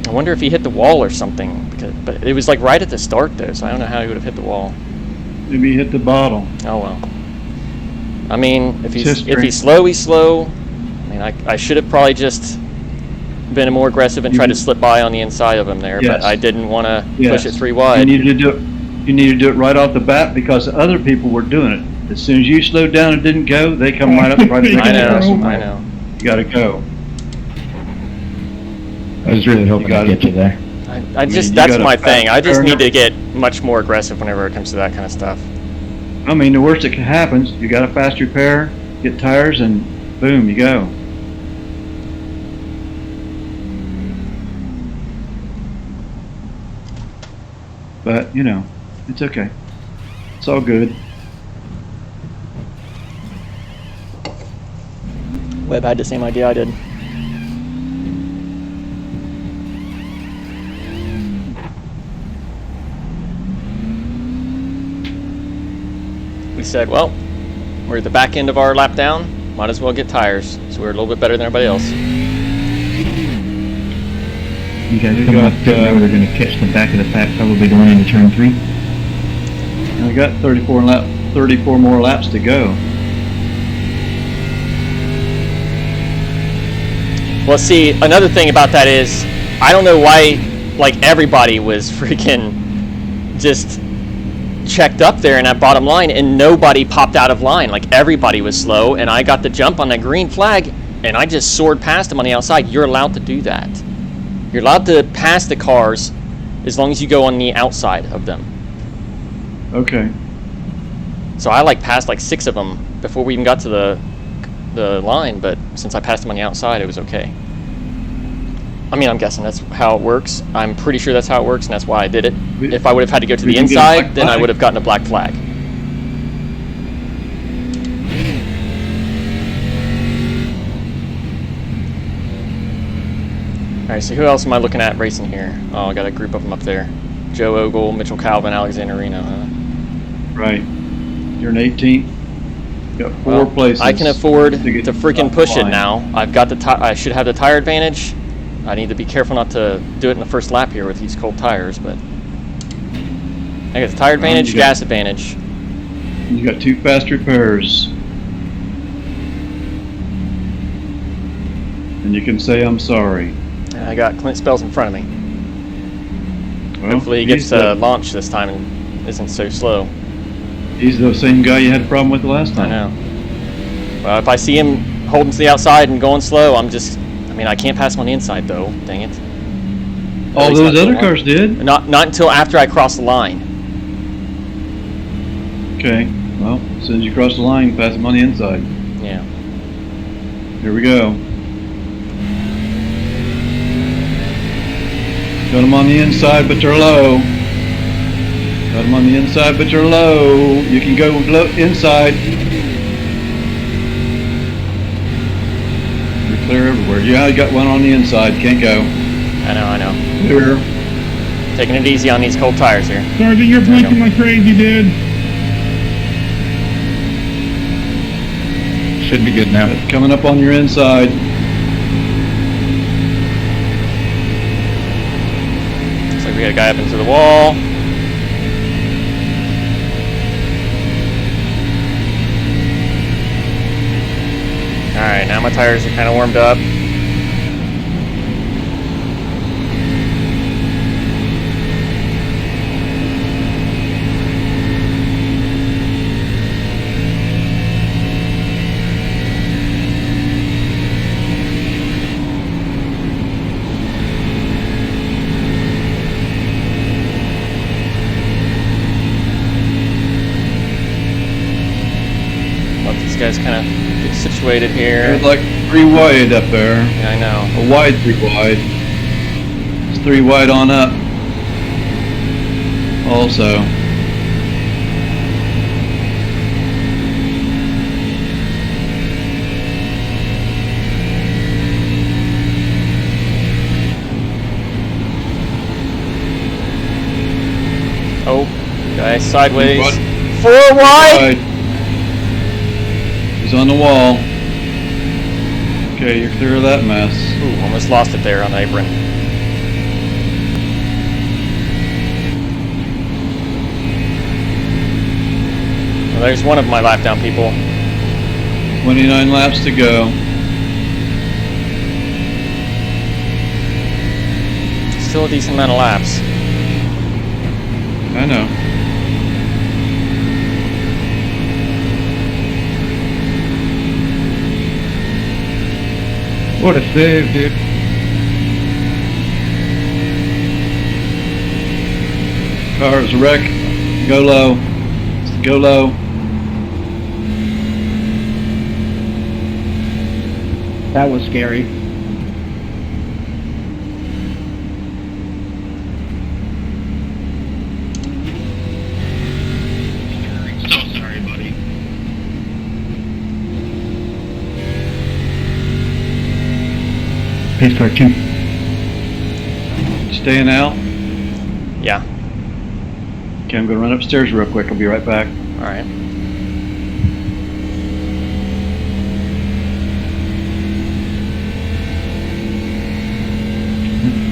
I wonder if he hit the wall or something, but it was like right at the start though, so I don't know how he would have hit the wall. Maybe he hit the bottle. Oh well. I mean, if history. he's slow, he's slow. I mean, I should have probably just been more aggressive and tried to slip by on the inside of him there, but Yes. I didn't want to Yes. push it 3 wide. You needed to do it right off the bat because other people were doing it. As soon as you slowed down and didn't go, they come right up right I know. You got to go. I was really hoping got to get it. you there. I just you that's gotta my thing. I just fair need to enough. get much more aggressive whenever it comes to that kind of stuff. I mean, the worst that can happen is you got a fast repair, get tires, and boom, you go. But, you know, it's okay. It's all good. Webb had the same idea I did. We said, well, we're at the back end of our lap down, might as well get tires, so we're a little bit better than everybody else. You guys You coming got, up pit road are going to catch the back of the pack probably going into turn 3. And we got 34 more laps to go. Well, see, another thing about that is, I don't know why, like, everybody was freaking just checked up there in that bottom line and nobody popped out of line. Like, everybody was slow, and I got the jump on that green flag, and I just soared past them on the outside. You're allowed to do that. You're allowed to pass the cars as long as you go on the outside of them. Okay. So I, like, passed, like, 6 of them before we even got to the line, but since I passed them on the outside, it was okay. I mean, I'm guessing that's how it works. I'm pretty sure that's how it works, and that's why I did it. If I would have had to go to the We can get a inside, black then I flag. would have gotten a black flag. Alright, so who else am I looking at racing here? Oh, I got a group of them up there. Joe Ogle, Mitchell Calvin, Alexander Reno, huh? Right. You're an 18th. Got 4 Well, places. I can afford get to freaking off the push it line. now. I've got I should have the tire advantage. I need to be careful not to do it in the first lap here with these cold tires, but I got the tire advantage, you got- gas advantage. You got 2 fast repairs. And you can say, I'm sorry. And I got Clint Spells in front of me. Well, Hopefully he gets he's to launch this time and isn't so slow. He's the same guy you had a problem with the last I time. know. Well, if I see him holding to the outside and going slow, I mean, I can't pass him on the inside though. Dang it. At All least those not other too cars did? Not until after I cross the line. Okay. Well, as soon as you cross the line, you pass them on the inside. Yeah. Here we go. Got them on the inside, but they're low. Got them on the inside, but they're low. You can go inside. You're clear everywhere. Yeah, you got one on the inside. Can't go. I know. Clear. Taking it easy on these cold tires here. Sergeant, you're blinking like crazy, dude. Should be good now. Coming up on your inside. Looks like we got a guy up into the wall. Alright, now my tires are kind of warmed up. Let these guys kind of get situated here. There's like 3 wide up there. Yeah, I know. A wide 3 wide. It's 3 wide on up. Also. Oh, guy sideways. Wide. 4 wide! He's on the wall. Okay, you're clear of that mess. Ooh, almost lost it there on the apron. Well, there's one of my lap down people. 29 laps to go. Still a decent amount of laps. I know. What a save, dude. Car's a wreck. Go low. Go low. That was scary. So sorry, buddy. Pace car 2. Staying out. Yeah. Okay, I'm gonna run upstairs real quick. I'll be right back. Alright.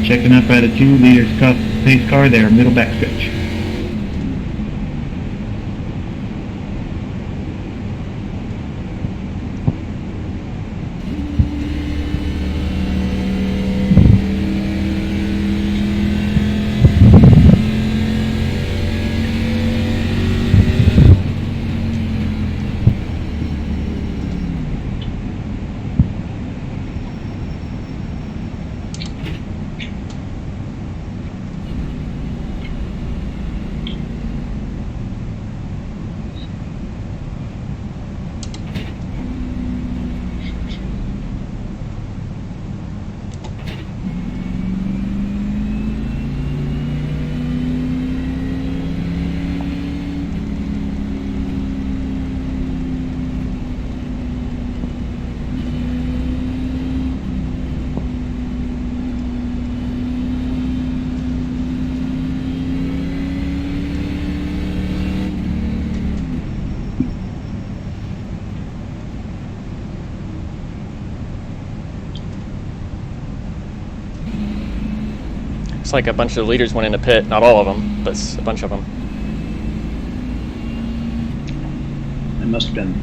Checking up at a 2 liters cup pace car there, middle backstretch. Looks like a bunch of the leaders went in the pit. Not all of them, but a bunch of them. They must have been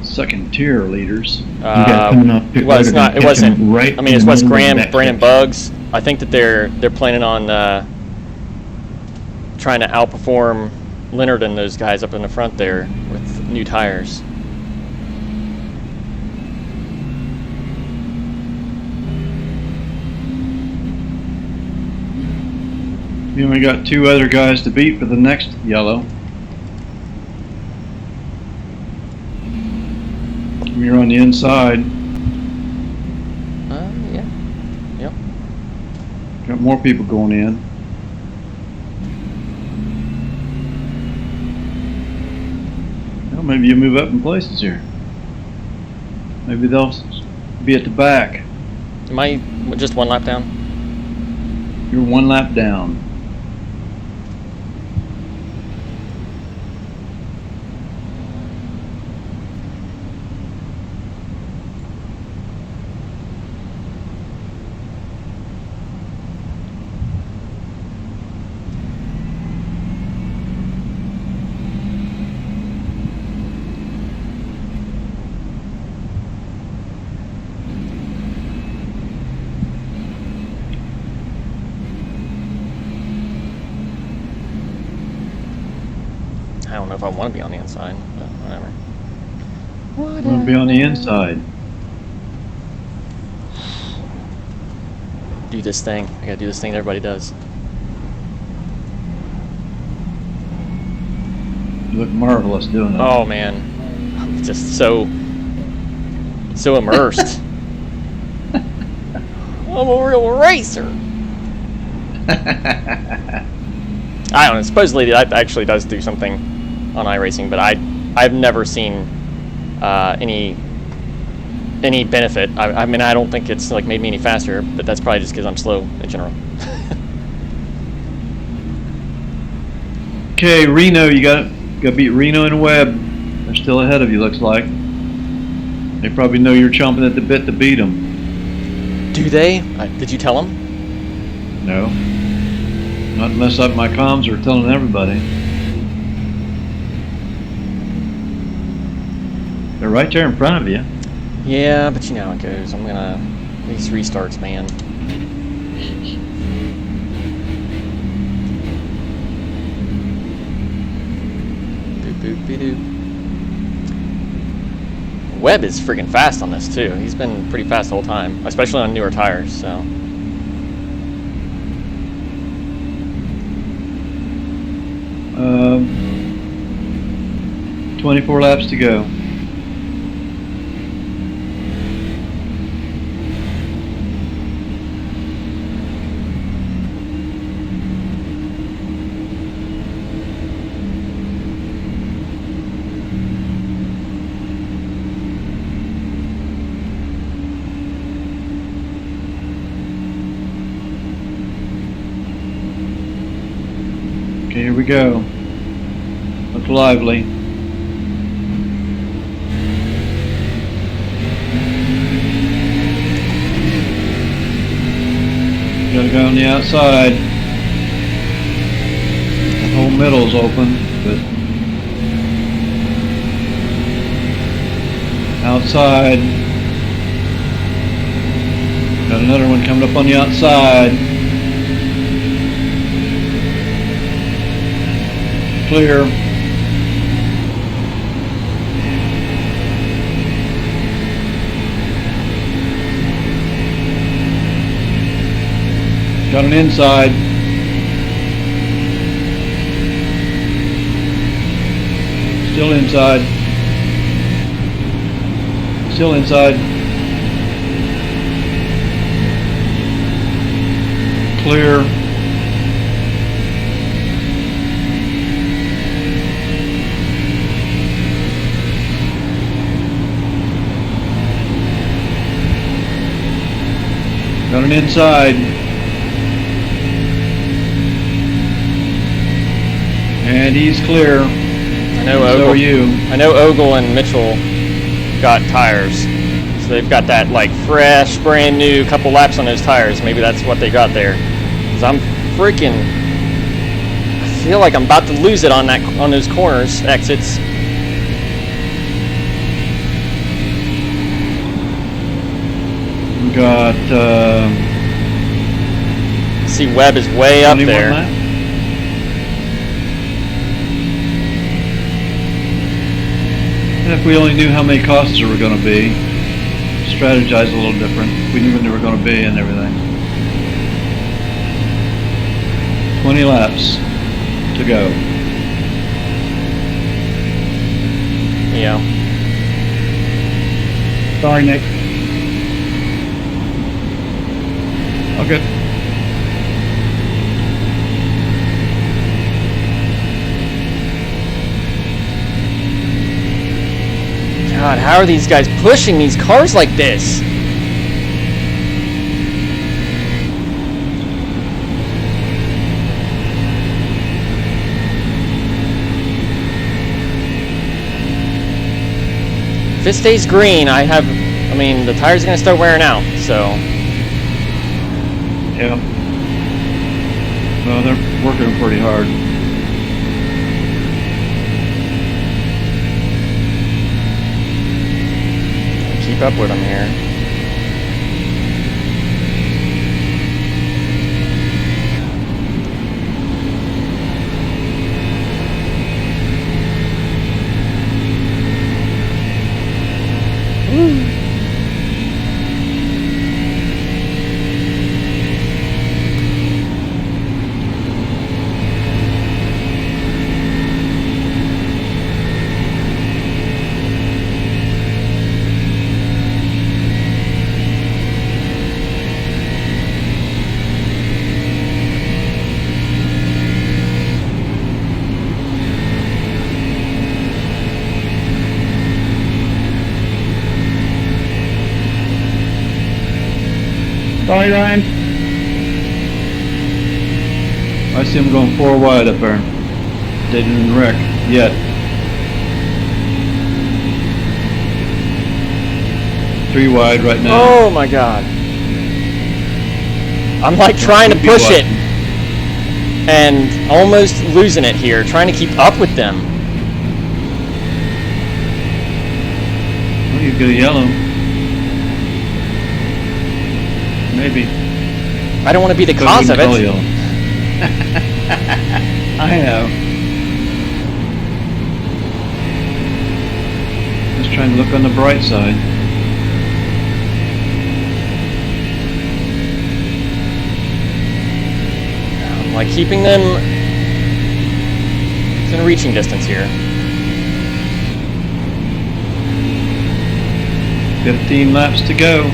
second tier leaders. You got coming off pit road, It wasn't. right I mean, in it's the Wes middle of Graham, the Brandon backstretch. Buggs. I think that they're planning on trying to outperform Leonard and those guys up in the front there with new tires. You only got 2 other guys to beat for the next yellow. You're on the inside. Yeah. Yep. Got more people going in. Well, maybe you move up in places here. Maybe they'll be at the back. Am I just 1 lap down? You're 1 lap down. I don't know if I want to be on the inside, but whatever. I'm gonna be on the inside. Do this thing. I gotta do this thing that everybody does. You look marvelous doing it. Oh man, I'm just so immersed. I'm a real racer. I don't know. Supposedly that actually does do something on iRacing, but I've never seen any benefit. I mean, I don't think it's like made me any faster, but that's probably just because I'm slow in general. Okay, Reno, you got to beat Reno and Webb. They're still ahead of you, looks like. They probably know you're chomping at the bit to beat them. Do they? Did you tell them? No. Not unless my comms are telling everybody. They're right there in front of you. Yeah, but you know how it goes. I'm gonna... These restarts, man. Boop, boop, be doop. Webb is freaking fast on this, too. He's been pretty fast the whole time, especially on newer tires, so... 24 laps to go. Okay, here we go. Look lively. Gotta go on the outside. The whole middle's open, but outside. Got another one coming up on the outside. Clear. Got an inside. Still inside. Still inside. Clear. Got an inside. And he's clear. I know So are you. I know Ogle and Mitchell got tires. So they've got that like fresh, brand new couple laps on those tires. Maybe that's what they got there. Cause I'm freaking... I feel like I'm about to lose it on those corners, exits. We got See, Webb is way up 21 there. laps. And if we only knew how many costs there were going to be, strategize a little different. We knew when they were going to be and everything. 20 laps to go. Yeah. Sorry, Nick. Okay. God, how are these guys pushing these cars like this? If it stays green, I mean, the tires are going to start wearing out, so. Yeah. Well, they're working pretty hard. Keep up with them here. Sorry, Ryan. I see them going 4 wide up there. They didn't wreck yet. Three wide right now. Oh my god. I'm like trying to push it and almost losing it here, trying to keep up with them. Well, you get a yellow. Maybe. I don't want to be the cause of it. I know. Just trying to look on the bright side. I'm like keeping them within reaching distance here. 15 laps to go.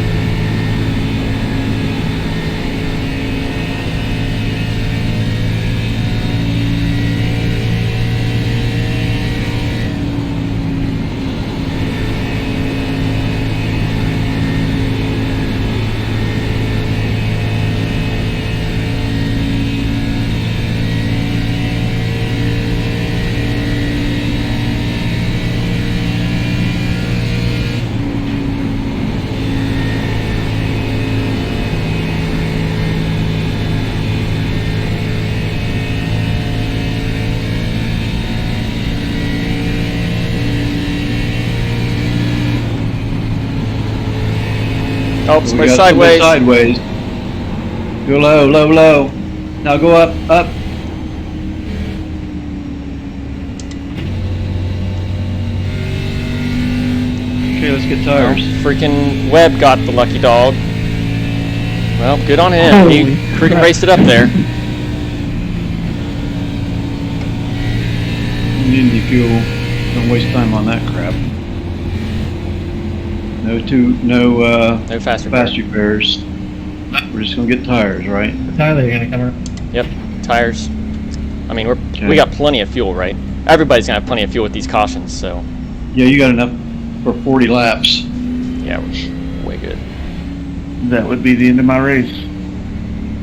Oh, We split got sideways. sideways. Go low, low, low. Now go up, up. Okay, let's get tires. Freaking Webb got the lucky dog. Well, good on him. Holy He freaking crap. raced it up there. You need any fuel. Don't waste time on that crap. No fast fast repairs. We're just gonna get tires, right? Tyler, you're gonna come up. Yep, tires. I mean, we Okay. got plenty of fuel, right? Everybody's gonna have plenty of fuel with these cautions, so Yeah, you got enough for 40 laps. yeah, we're way good. That would be the end of my race.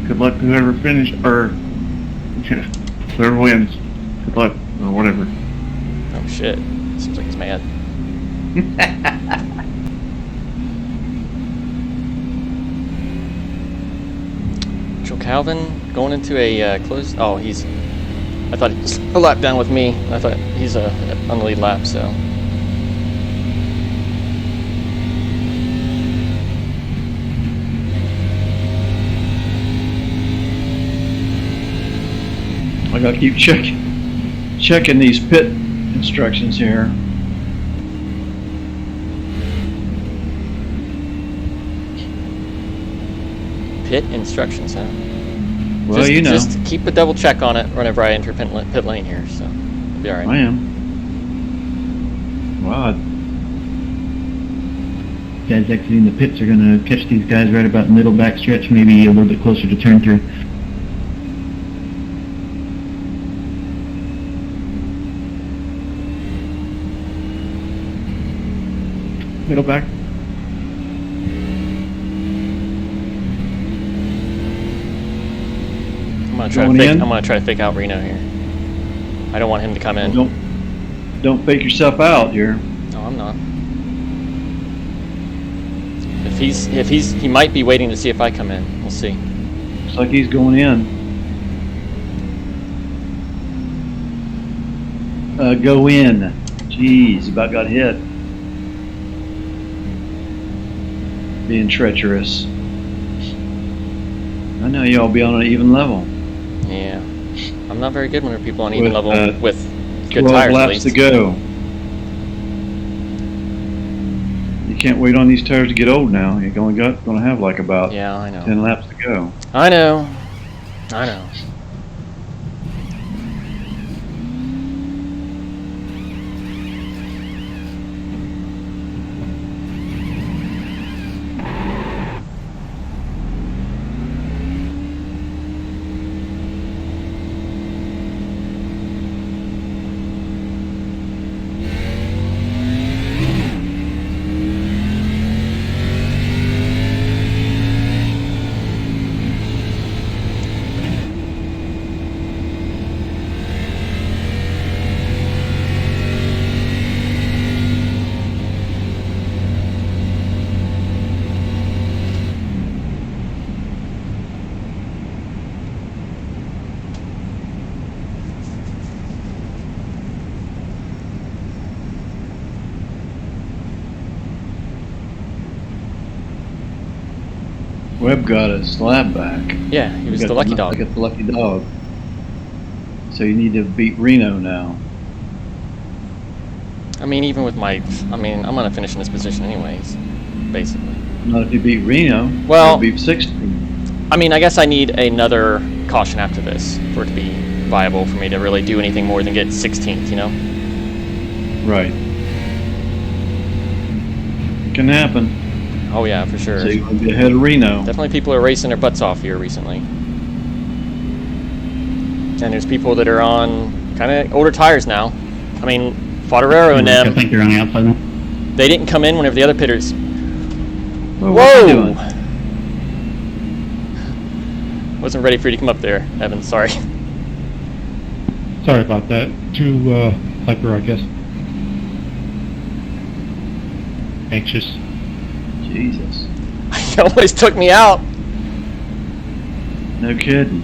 Good luck to whoever finished, or whoever wins. Good luck, or whatever. Oh shit, seems like he's mad. Joe Calvin going into a close. Oh, he's. I thought he was a lap down with me. I thought he's on the lead lap, so. I gotta keep checking these pit instructions here. Pit instructions, huh? Well, you know. Just keep a double check on it whenever I enter pit lane here, so it'll be all right. I am. Wow. Guys exiting the pits are going to catch these guys right about middle backstretch, maybe a little bit closer to turn 3. Middle back. I'm gonna try to fake out Reno here. I don't want him to come in. Don't fake yourself out here. No, I'm not. He might be waiting to see if I come in. We'll see. Looks like he's going in. Go in. Jeez, about got hit. Being treacherous. I know y'all be on an even level. Yeah. I'm not very good when people on even level with good 12 tires, at laps least. to go. You can't wait on these tires to get old now. You're gonna have like about Yeah, I know. 10 laps to go. I know. I know. Webb got a slab back. Yeah, he was the lucky dog. I got the lucky dog. So you need to beat Reno now. I mean, even with my... I'm going to finish in this position anyways, basically. Not if you beat Reno. Well... You'll beat 60. I mean, I guess I need another caution after this for it to be viable for me to really do anything more than get 16th, you know? Right. It can happen. Oh yeah, for sure. So you're going to be ahead of Reno. Definitely people are racing their butts off here recently. And there's people that are on kind of older tires now. I mean, Fodorero and them... I think they're on the outside now. They didn't come in whenever the other pitters... Well, what are you doing? Wasn't ready for you to come up there, Evan, sorry. Sorry about that. Too hyper, I guess. Anxious. Jesus. He almost took me out. No kidding.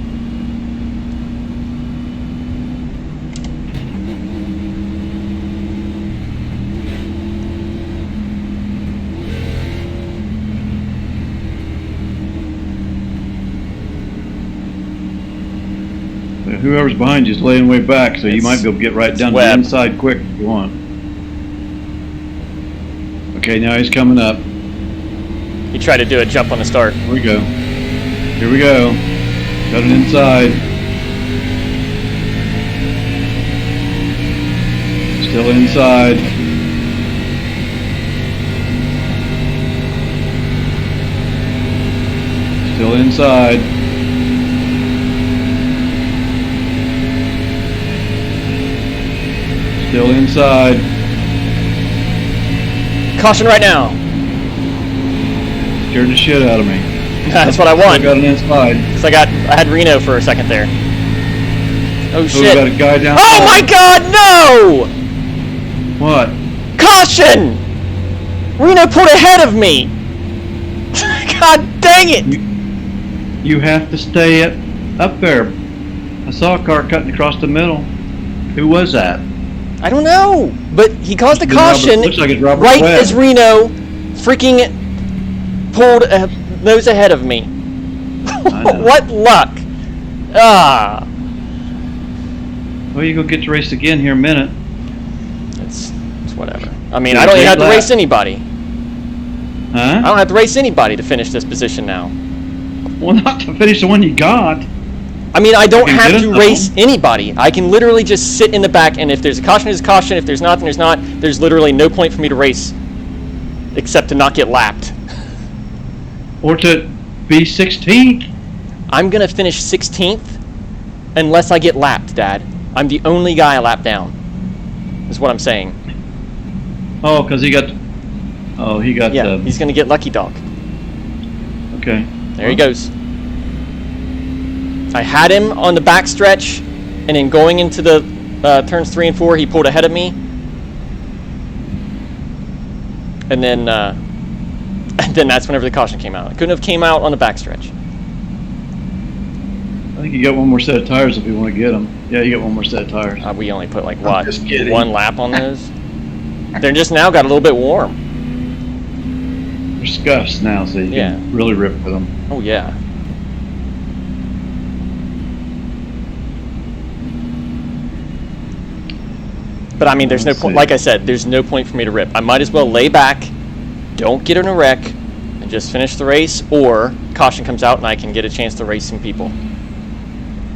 But whoever's behind you is laying way back, so you might be able to get right down to the Webb. inside quick if you want. Okay, now he's coming up. He tried to do a jump on the start. Here we go. Here we go. Got it inside. Still inside. Still inside. Still inside. Caution right now. Scared the shit out of me. That's what I want. Still got it inside. Cause I had Reno for a second there. Oh We shit. got a guy down. Oh my god, no! What? Caution! Reno pulled ahead of me! God dang it! You have to stay up there. I saw a car cutting across the middle. Who was that? I don't know, but he caused a It's Robert- caution looks like it's Robert right Webb. as Reno freaking pulled nose ahead of me. know. What luck! Ah, Well, you're going to get to race again here in a minute. it's whatever. I mean, Yeah, I don't even great have to lap. race anybody. I Huh? don't have to race anybody to finish this position now. Well, not to finish the one you got. I mean, I don't You can have get to it, race anybody. I can literally just sit in the back, and if there's a caution, there's a caution. If there's not, then there's not. There's literally no point for me to race, except to not get lapped. Or to be 16th. I'm gonna finish 16th unless I get lapped, Dad. I'm the only guy I lap down. Is what I'm saying. Oh, because he got. Oh, he got. Yeah, he's gonna get lucky dog. Okay. There he goes. I had him on the back stretch, and then going into the turns 3 and 4, he pulled ahead of me. And then that's whenever the caution came out. It couldn't have came out on the back stretch. I think you got one more set of tires if you want to get them. Yeah, you got one more set of tires. We only put like I'm what, just kidding. 1 lap on those. They're just now got a little bit warm. They're scuffs now, so you can really rip with them. Oh yeah. But I mean, there's no point. Like I said, there's no point for me to rip. I might as well lay back, don't get in a wreck, and just finish the race. Or caution comes out, and I can get a chance to race some people.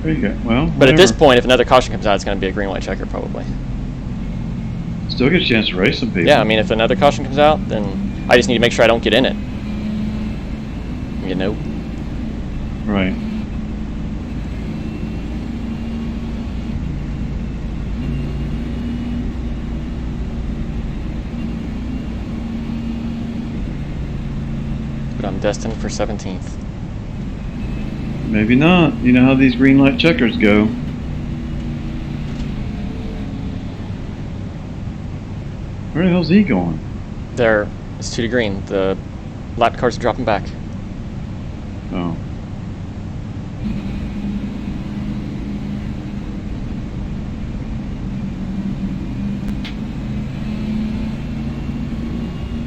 There you go. Well, but at this point, if another caution comes out, it's going to be a green light checker probably. Still get a chance to race some people. Yeah, I mean, if another caution comes out, then I just need to make sure I don't get in it. You know. Right. But I'm destined for 17th. Maybe not. You know how these green light checkers go. Where the hell's he going? There, it's 2 to green. The lap cars are dropping back. Oh.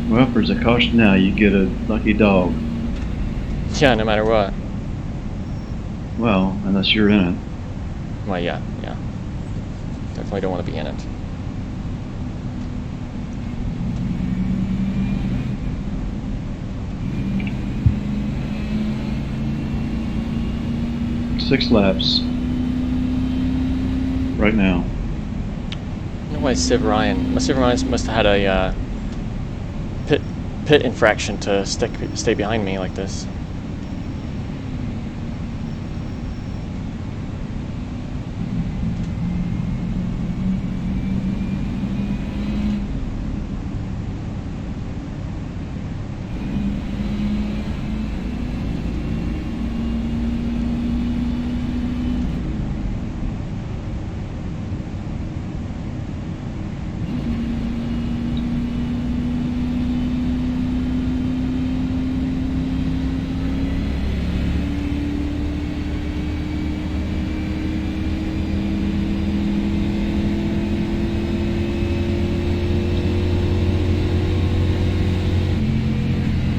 Well, if there's a caution now, you get a lucky dog. Yeah, no matter what. Well, unless you're in it. Well, yeah. Definitely don't want to be in it. Six laps. Right now. I don't know why Civ Ryan must have had a pit infraction to stay behind me like this.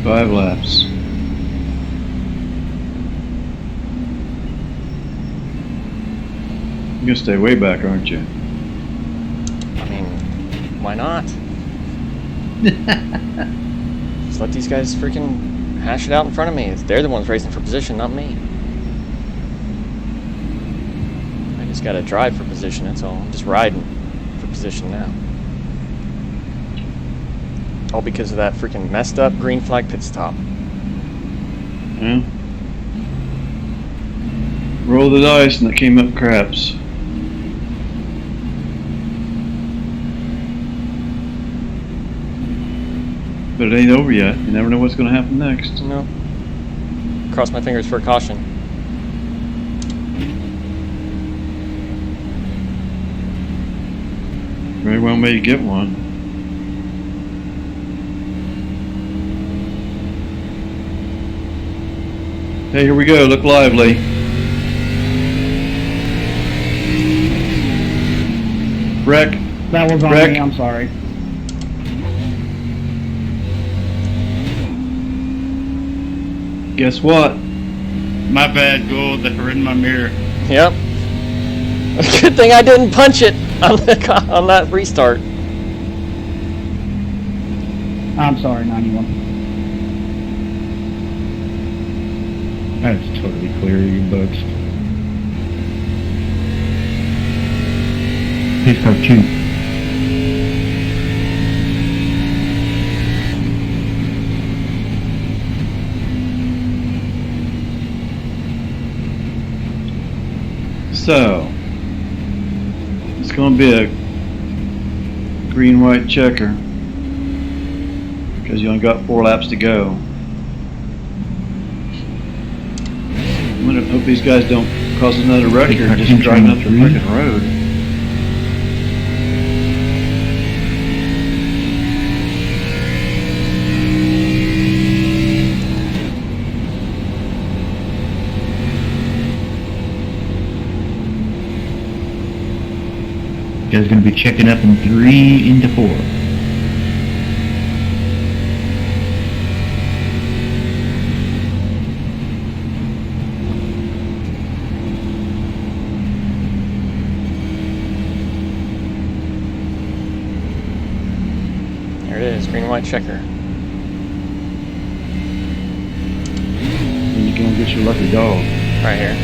Five laps. You're gonna stay way back, aren't you? I mean, why not? Just let these guys freaking hash it out in front of me. They're the ones racing for position, not me. I just gotta drive for position, that's all. I'm just riding for position now. All because of that freaking messed up green flag pit stop. Yeah. Roll the dice and it came up craps. But it ain't over yet. You never know what's going to happen next. No. Cross my fingers for a caution. Very well may get one. Hey, here we go. Look lively. Wreck. That was on Wreck. me, I'm sorry. Guess what? My bad, Gold. That in my mirror. Yep. Good thing I didn't punch it on that restart. I'm sorry, 91. That's totally clear, you bugs. Pace car 2. So, it's going to be a green-white checker because you only got 4 laps to go. I'm going to hope these guys don't cause another wreck here and just driving up the freaking road. Guys going to be checking up in 3 into 4. There it is, green and white checker. And you're going to get your lucky dog. Right here.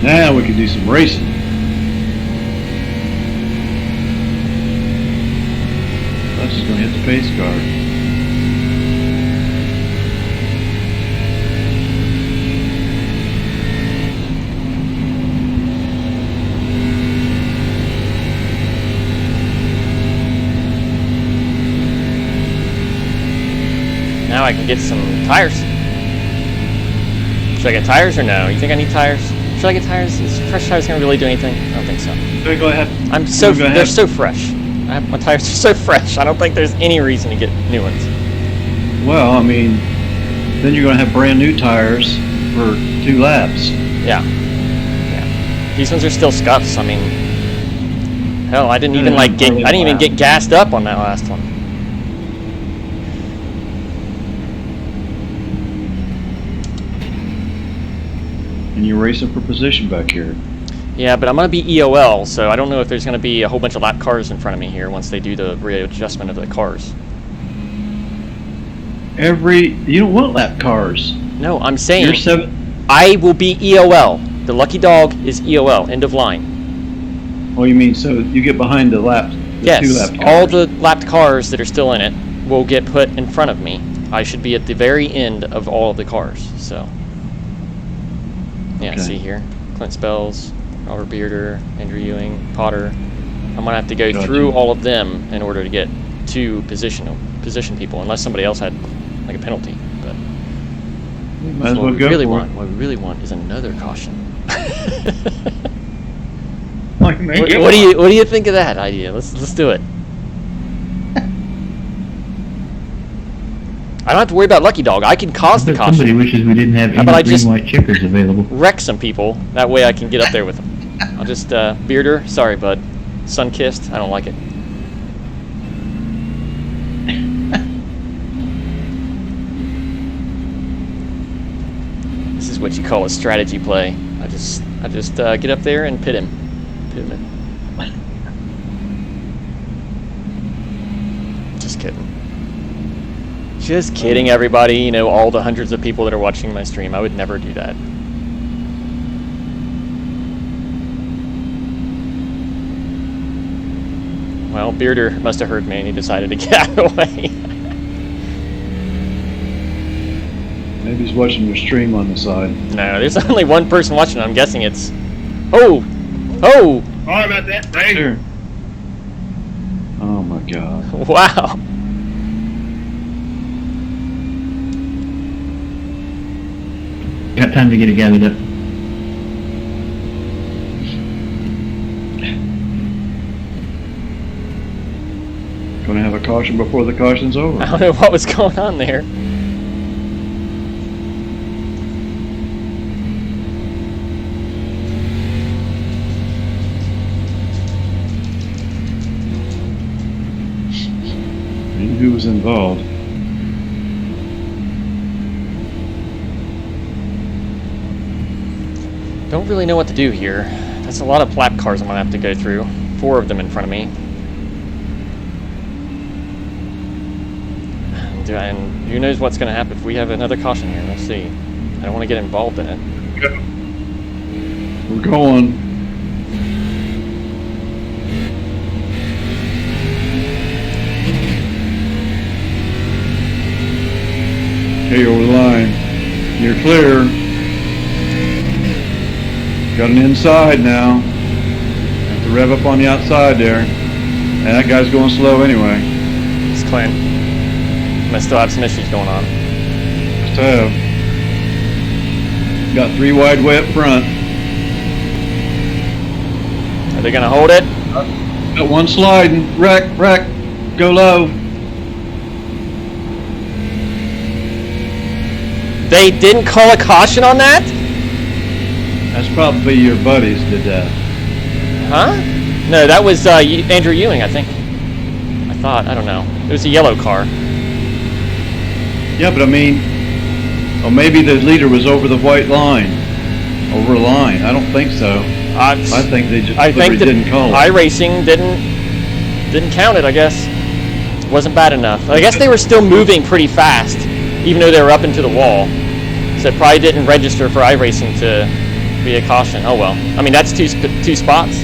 Now we can do some racing. That's just going to hit the pace car. Now I can get some tires. Should I get tires or no? You think I need tires? Should I get tires? Is fresh tires gonna really do anything? I don't think so. They're going to have. They're so fresh. My tires are so fresh. I don't think there's any reason to get new ones. Well, I mean, then you're going to have brand new tires for 2 laps. Yeah. Yeah. These ones are still scuffs. I mean, hell, I didn't even get gassed up on that last one. And you're racing for position back here. Yeah, but I'm going to be EOL, so I don't know if there's going to be a whole bunch of lap cars in front of me here once they do the readjustment of the cars. You don't want lap cars. No, I'm saying You're 7. I will be EOL. The lucky dog is EOL, end of line. Oh, you mean so you get behind the lap? Yes, 2 lapped cars. all the lapped cars that are still in it will get put in front of me. I should be at the very end of all of the cars, so. Yeah, Okay. see here, Clint Spells, Robert Bearder, Andrew Ewing, Potter. I'm gonna have to go through all of them in order to get to position people, unless somebody else had like a penalty. But Might as well go for it. what we really want is another caution. What do you think of that idea? Let's do it. I don't have to worry about Lucky Dog. I can cause the caution. Somebody wishes we didn't have any green white checkers available. Wreck some people. That way I can get up there with them. I'll just Bearder. Sorry, bud. Sun-kissed. I don't like it. This is what you call a strategy play. I just get up there and pit him. Just kidding. Just kidding, everybody. You know, all the hundreds of people that are watching my stream. I would never do that. Well, Bearder must have heard me and he decided to get out of the way. Maybe he's watching your stream on the side. No, there's only one person watching. I'm guessing it's... Oh! Oh! Sorry about that, Ray. Sure. Oh my God. Wow. Got time to get it gathered up. Gonna have a caution before the caution's over. I don't know what was going on there. Who was involved? Don't really know what to do here. That's a lot of lap cars I'm gonna have to go through. 4 of them in front of me. And who knows what's going to happen if we have another caution here. Let's see. I don't want to get involved in it. We're going. Okay, over the line. You're clear. Got an inside now. Have to rev up on the outside there. And that guy's going slow anyway. It's clean. I still have some issues going on. Must have. Got 3 wide way up front. Are they going to hold it? Got 1 sliding. Wreck. Go low. They didn't call a caution on that? That's probably your buddies did that. Huh? No, that was Andrew Ewing, I think. I thought. I don't know. It was a yellow car. Yeah, but I mean, oh, maybe the leader was over the white line. Over a line. I don't think so. I think they just didn't call it. iRacing didn't count it, I guess. Wasn't bad enough. I guess they were still moving pretty fast, even though they were up into the wall. So it probably didn't register for iRacing to be a caution. Oh well. I mean, that's two spots,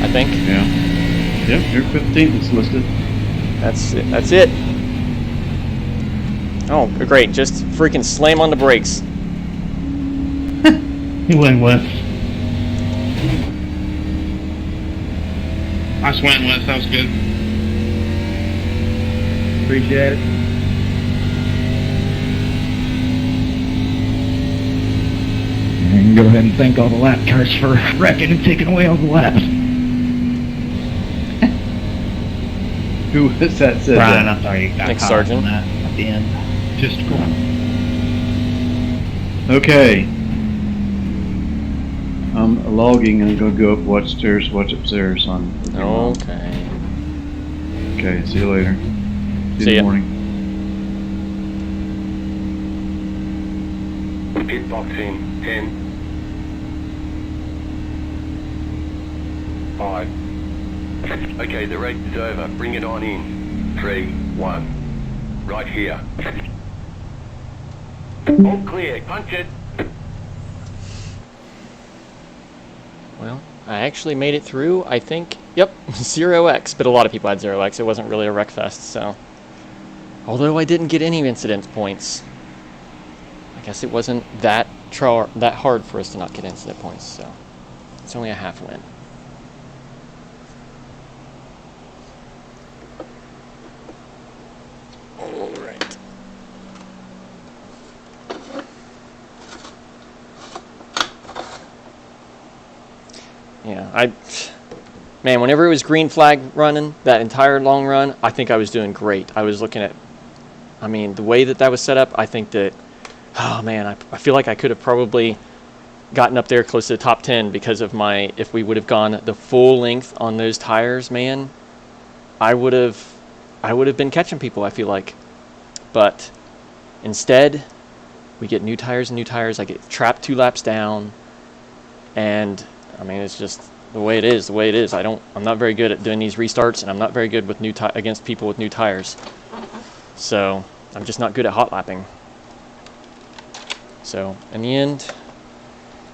I think. Yeah. Yep, you're 15th. It's listed. That's it. Oh, great. Just freaking slam on the brakes. He went west. I just went west. That was good. Appreciate it. And go ahead and thank all the lap cars for wrecking and taking away all the laps. Who was that said Brian, that? I'm sorry you got Nick caught Sargent. on that at the end. Just cool. Okay. I'm logging and I'm going to go up, watch upstairs on. Okay. Okay, see you later. See you in ya. the morning. Pit box in 10, 5. Okay, the race is over. Bring it on in. 3, 1. Right here. All clear. Punch it. Well, I actually made it through, I think. Yep, 0x, but a lot of people had 0x. It wasn't really a wreck fest, so. Although I didn't get any incident points. I guess it wasn't that hard for us to not get incident points, so. It's only a half win. Alright. Yeah, man, whenever it was green flag running, that entire long run, I think I was doing great. I was looking at, I mean, the way that was set up, I think that, oh man, I feel like I could have probably gotten up there close to the top 10 because of if we would have gone the full length on those tires, man, I would have been catching people, I feel like. But instead, we get new tires and new tires. I get trapped 2 laps down, and I mean, it's just the way it is. I'm not very good at doing these restarts, and I'm not very good with against people with new tires. So I'm just not good at hot lapping. So in the end,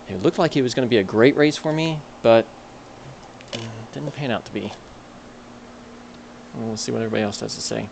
it looked like it was going to be a great race for me, but it didn't pan out to be. We'll see what everybody else has to say.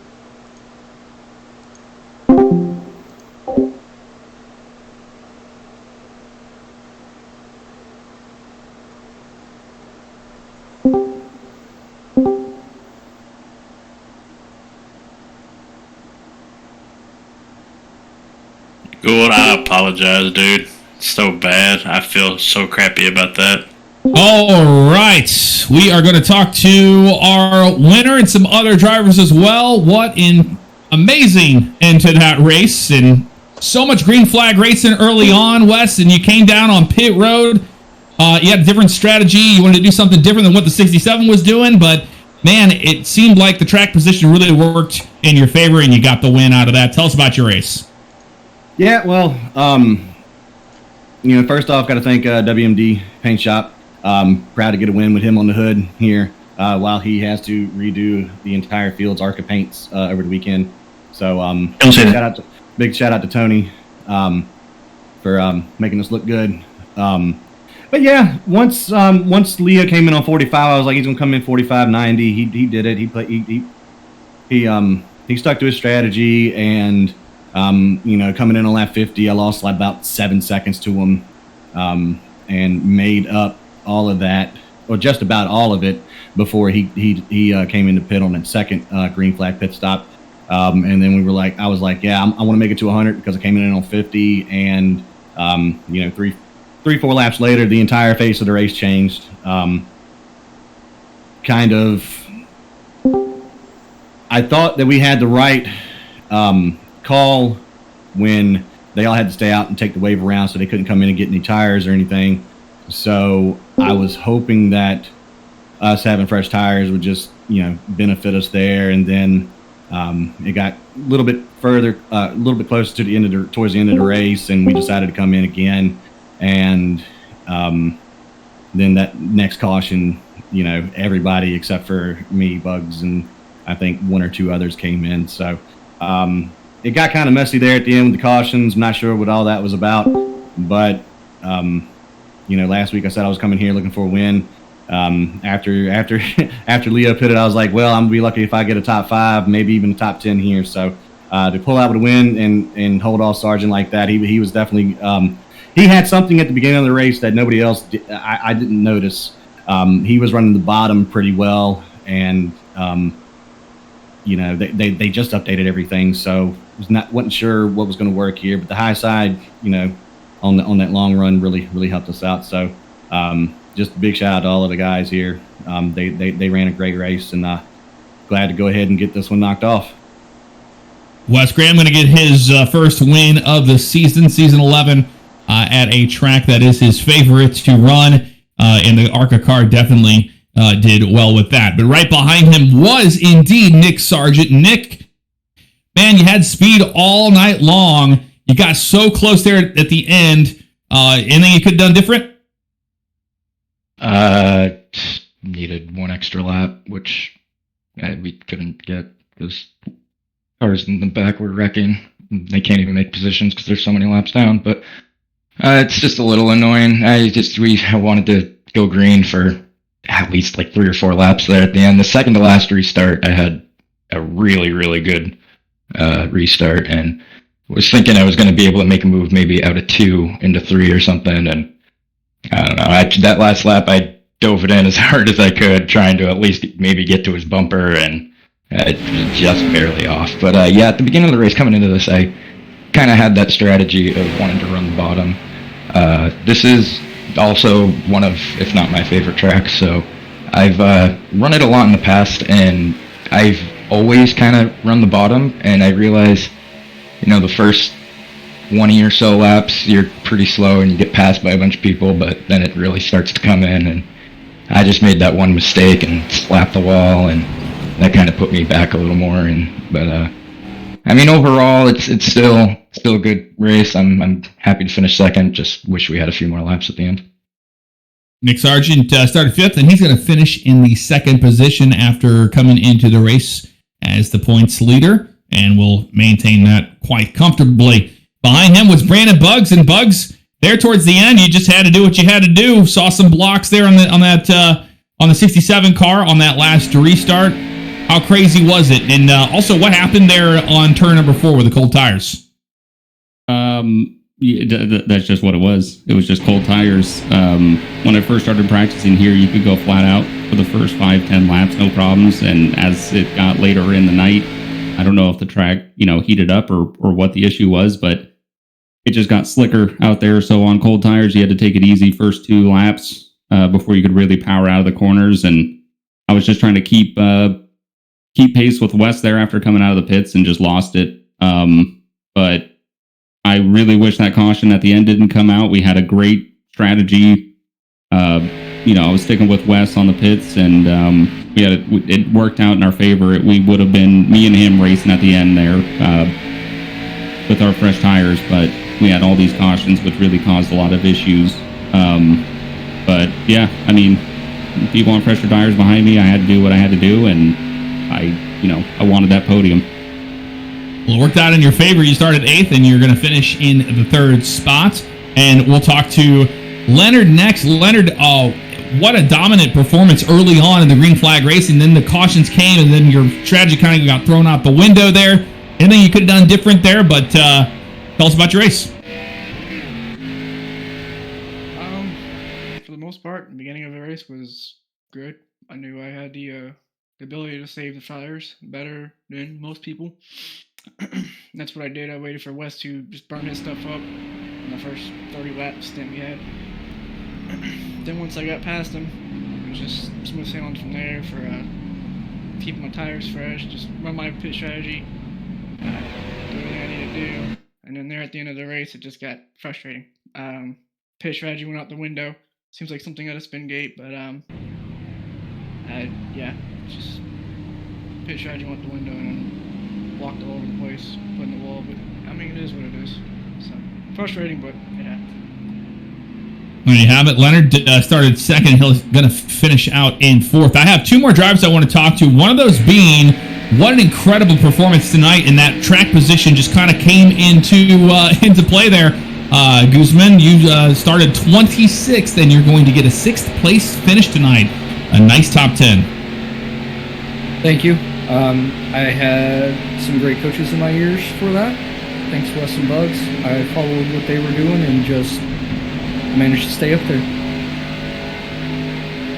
Good, I apologize, dude. It's so bad. I feel so crappy about that. All right. We are going to talk to our winner and some other drivers as well. What an amazing end to that race. And so much green flag racing early on, Wes, and you came down on pit road. You had a different strategy. You wanted to do something different than what the 67 was doing, but man, it seemed like the track position really worked in your favor, and you got the win out of that. Tell us about your race. Yeah, well, first off, got to thank WMD Paint Shop. Proud to get a win with him on the hood here while he has to redo the entire field's Arca paints over the weekend. So Don't say that. big shout out to Tony for making us look good. But yeah, once Leah came in on 45, I was like, he's gonna come in 45.90. He did it. He stuck to his strategy, and coming in on lap 50, I lost like about 7 seconds to him, and made up all of that, or just about all of it, before he came into pit on that second green flag pit stop. And then I was like, yeah, I want to make it to 100 because I came in on 50, and 3-4 laps later, the entire face of the race changed. I thought that we had the right call when they all had to stay out and take the wave around, so they couldn't come in and get any tires or anything. So I was hoping that us having fresh tires would just, benefit us there. And then it got a little bit further, a little bit closer to the end towards the end of the race, and we decided to come in again. And then that next caution, everybody except for me, Bugs, and I think one or two others came in. So it got kind of messy there at the end with the cautions. I'm not sure what all that was about, but last week I said I was coming here looking for a win. After Leo pitted, I was like, well, I'm gonna be lucky if I get a top 5, maybe even a top 10 here. So to pull out with a win and hold off Sargent like that, he was definitely he had something at the beginning of the race that nobody else did. I didn't notice. He was running the bottom pretty well, and they just updated everything, so wasn't sure what was going to work here. But the high side, on that long run really helped us out. So just a big shout out to all of the guys here. They ran a great race, and glad to go ahead and get this one knocked off. Wes Graham going to get his first win of the season 11, at a track that is his favorite to run, and the Arca car definitely did well with that. But right behind him was indeed Nick Sargent. Nick, man, you had speed all night long. You got so close there at the end. Anything you could have done different? Needed one extra lap, which we couldn't get because cars in the back were wrecking. They can't even make positions because there's so many laps down. But it's just a little annoying. I wanted to go green for at least like 3 or 4 laps there at the end. The second to last restart, I had a really, really good restart, and was thinking I was going to be able to make a move maybe out of 2 into 3 or something. And I don't know. That last lap, I dove it in as hard as I could, trying to at least maybe get to his bumper, and just barely off. But at the beginning of the race, coming into this, I kind of had that strategy of wanting to run the bottom. This is also one of, if not my favorite tracks, so I've run it a lot in the past, and I've always kind of run the bottom, and I realize, the first 20 or so laps, you're pretty slow and you get passed by a bunch of people, but then it really starts to come in, and I just made that one mistake and slapped the wall, and that kind of put me back a little more. But overall, it's still a good race. I'm happy to finish second. Just wish we had a few more laps at the end. Nick Sargent started 5th, and he's going to finish in the 2nd position after coming into the race as the points leader, and will maintain that quite comfortably. Behind him was Brandon Bugs, and Bugs, there towards the end, you just had to do what you had to do. Saw some blocks there on the 67 car on that last restart. How crazy was it? And also, what happened there on turn number 4 with the cold tires? That's just what it was. It was just cold tires. When I first started practicing here, you could go flat out for the first 5-10 laps, no problems. And as it got later in the night, I don't know if the track, heated up or what the issue was, but it just got slicker out there. So on cold tires, you had to take it easy first 2 laps before you could really power out of the corners. And I was just trying to keep pace with Wes there after coming out of the pits, and just lost it. But I really wish that caution at the end didn't come out. We had a great strategy. I was sticking with Wes on the pits, and it worked out in our favor. We would have been me and him racing at the end there with our fresh tires, but we had all these cautions, which really caused a lot of issues. But yeah, people on fresher tires behind me, I had to do what I had to do, and I wanted that podium. Well, it worked out in your favor. You started 8th, and you're going to finish in the 3rd spot. And we'll talk to Leonard next. Leonard, what a dominant performance early on in the green flag racing. Then the cautions came, and then your strategy kind of got thrown out the window there. Anything you could have done different there, but tell us about your race. For the most part, the beginning of the race was good. I knew I had the ability to save the tires better than most people. That's what I did. I waited for Wes to just burn his stuff up in the first 30 lap stint we had. Then once I got past him, it was just smooth sailing from there for keeping my tires fresh, just run my pit strategy, do everything I needed to do. And then there at the end of the race, it just got frustrating. Pit strategy went out the window. Seems like something at a spin gate, but just pit strategy went out the window and then blocked all over the place, put in the wall. But I mean, it is what it is. So frustrating, but it happened. There you have it. Leonard started 2nd. He's going to finish out in 4th. I have 2 more drivers I want to talk to. One of those being, what an incredible performance tonight, and that track position just kind of came into play there. Guzman, you started 26th, and you're going to get a 6th place finish tonight. A nice top 10. Thank you. I had some great coaches in my ears for that. Thanks, Wes and Bugs. I followed what they were doing and just managed to stay up there.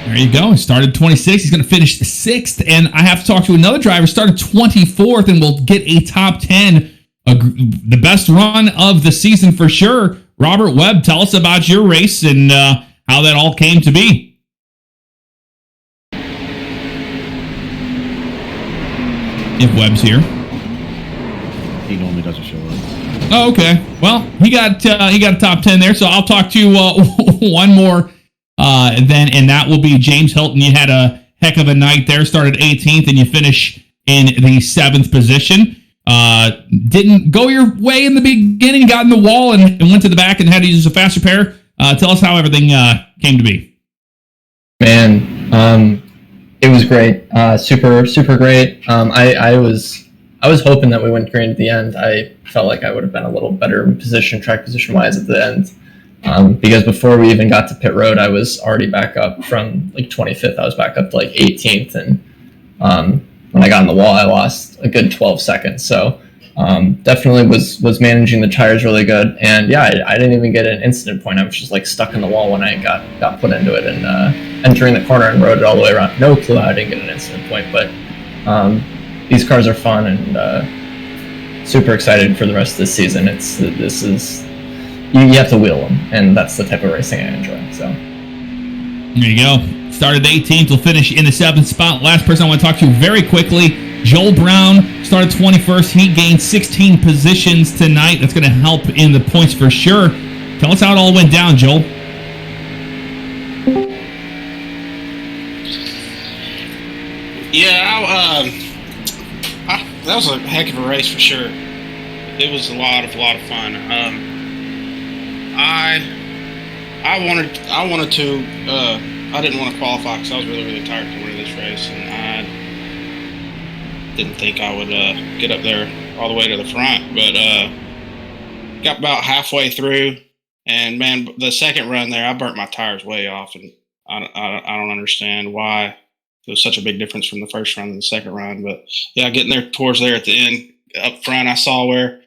There you go. He started 26th. He's going to finish 6th. And I have to talk to another driver. Started 24th and will get a top 10. The best run of the season for sure. Robert Webb, tell us about your race and how that all came to be. If Webb's here. He normally doesn't show up. Oh, okay. Well, he got a top 10 there, so I'll talk to one more, and that will be James Hilton. You had a heck of a night there. Started 18th, and you finish in the 7th position. Didn't go your way in the beginning. Got in the wall and went to the back and had to use a fast repair. Tell us how everything came to be. Man, it was great. Super great. I was hoping that we went green at the end. I felt like I would have been a little better position, track position wise at the end. Because before we even got to pit road, I was already back up from like 25th. I was back up to like 18th. And when I got in the wall, I lost a good 12 seconds. So definitely was managing the tires really good. And yeah, I didn't even get an incident point. I was just like stuck in the wall when I got put into it and entering the corner and rode it all the way around. No clue how I didn't get an incident point, but these cars are fun and super excited for the rest of this season. You have to wheel them, and that's the type of racing I enjoy. So there you go. Started 18th, will finish in the 7th spot. Last person I want to talk to very quickly, Joel Brown started 21st. He gained 16 positions tonight. That's going to help in the points for sure. Tell us how it all went down, Joel. Yeah, that was a heck of a race for sure. It was a lot of fun. I didn't want to qualify because I was really tired coming into this race, and I didn't think I would get up there all the way to the front. But got about halfway through, and man, the second run there, I burnt my tires way off, and I don't understand why. It was such a big difference from the first run and the second run. But yeah, getting there towards there at the end, up front, I saw where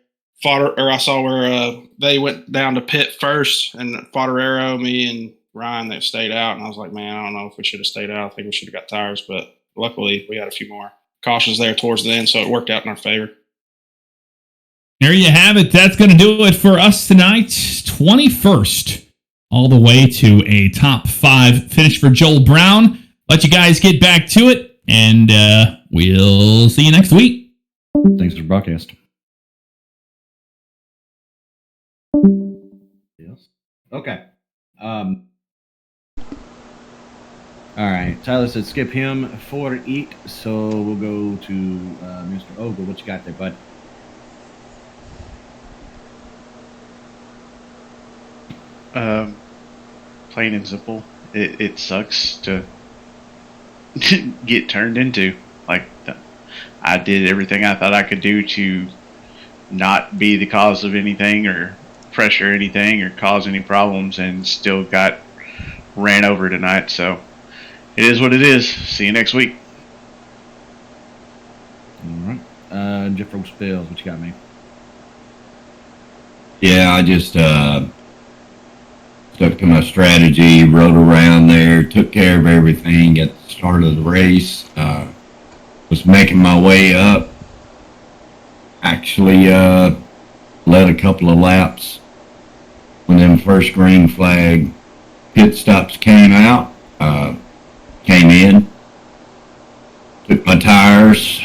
they went down to pit first, and Fodderero, me, and Ryan that stayed out. And I was like, man, I don't know if we should have stayed out. I think we should have got tires, but luckily we had a few more cautions there towards the end, so it worked out in our favor. There you have it. That's going to do it for us tonight. 21st, all the way to a top 5 finish for Joel Brown. Let you guys get back to it, and we'll see you next week. Thanks for the broadcast. Yes. Okay. All right. Tyler said skip him for eat, so we'll go to Mr. Ogle. What you got there, bud? Plain and simple. It sucks to get turned into. Like, I did everything I thought I could do to not be the cause of anything or pressure anything or cause any problems, and still got ran over tonight. So it is what it is. See you next week. All right. Jeff Spills, what you got, man? Yeah, I just stuck to my strategy, rode around there, took care of everything at the start of the race. Was making my way up. Actually, led a couple of laps when them first green flag pit stops came out. Came in, took my tires.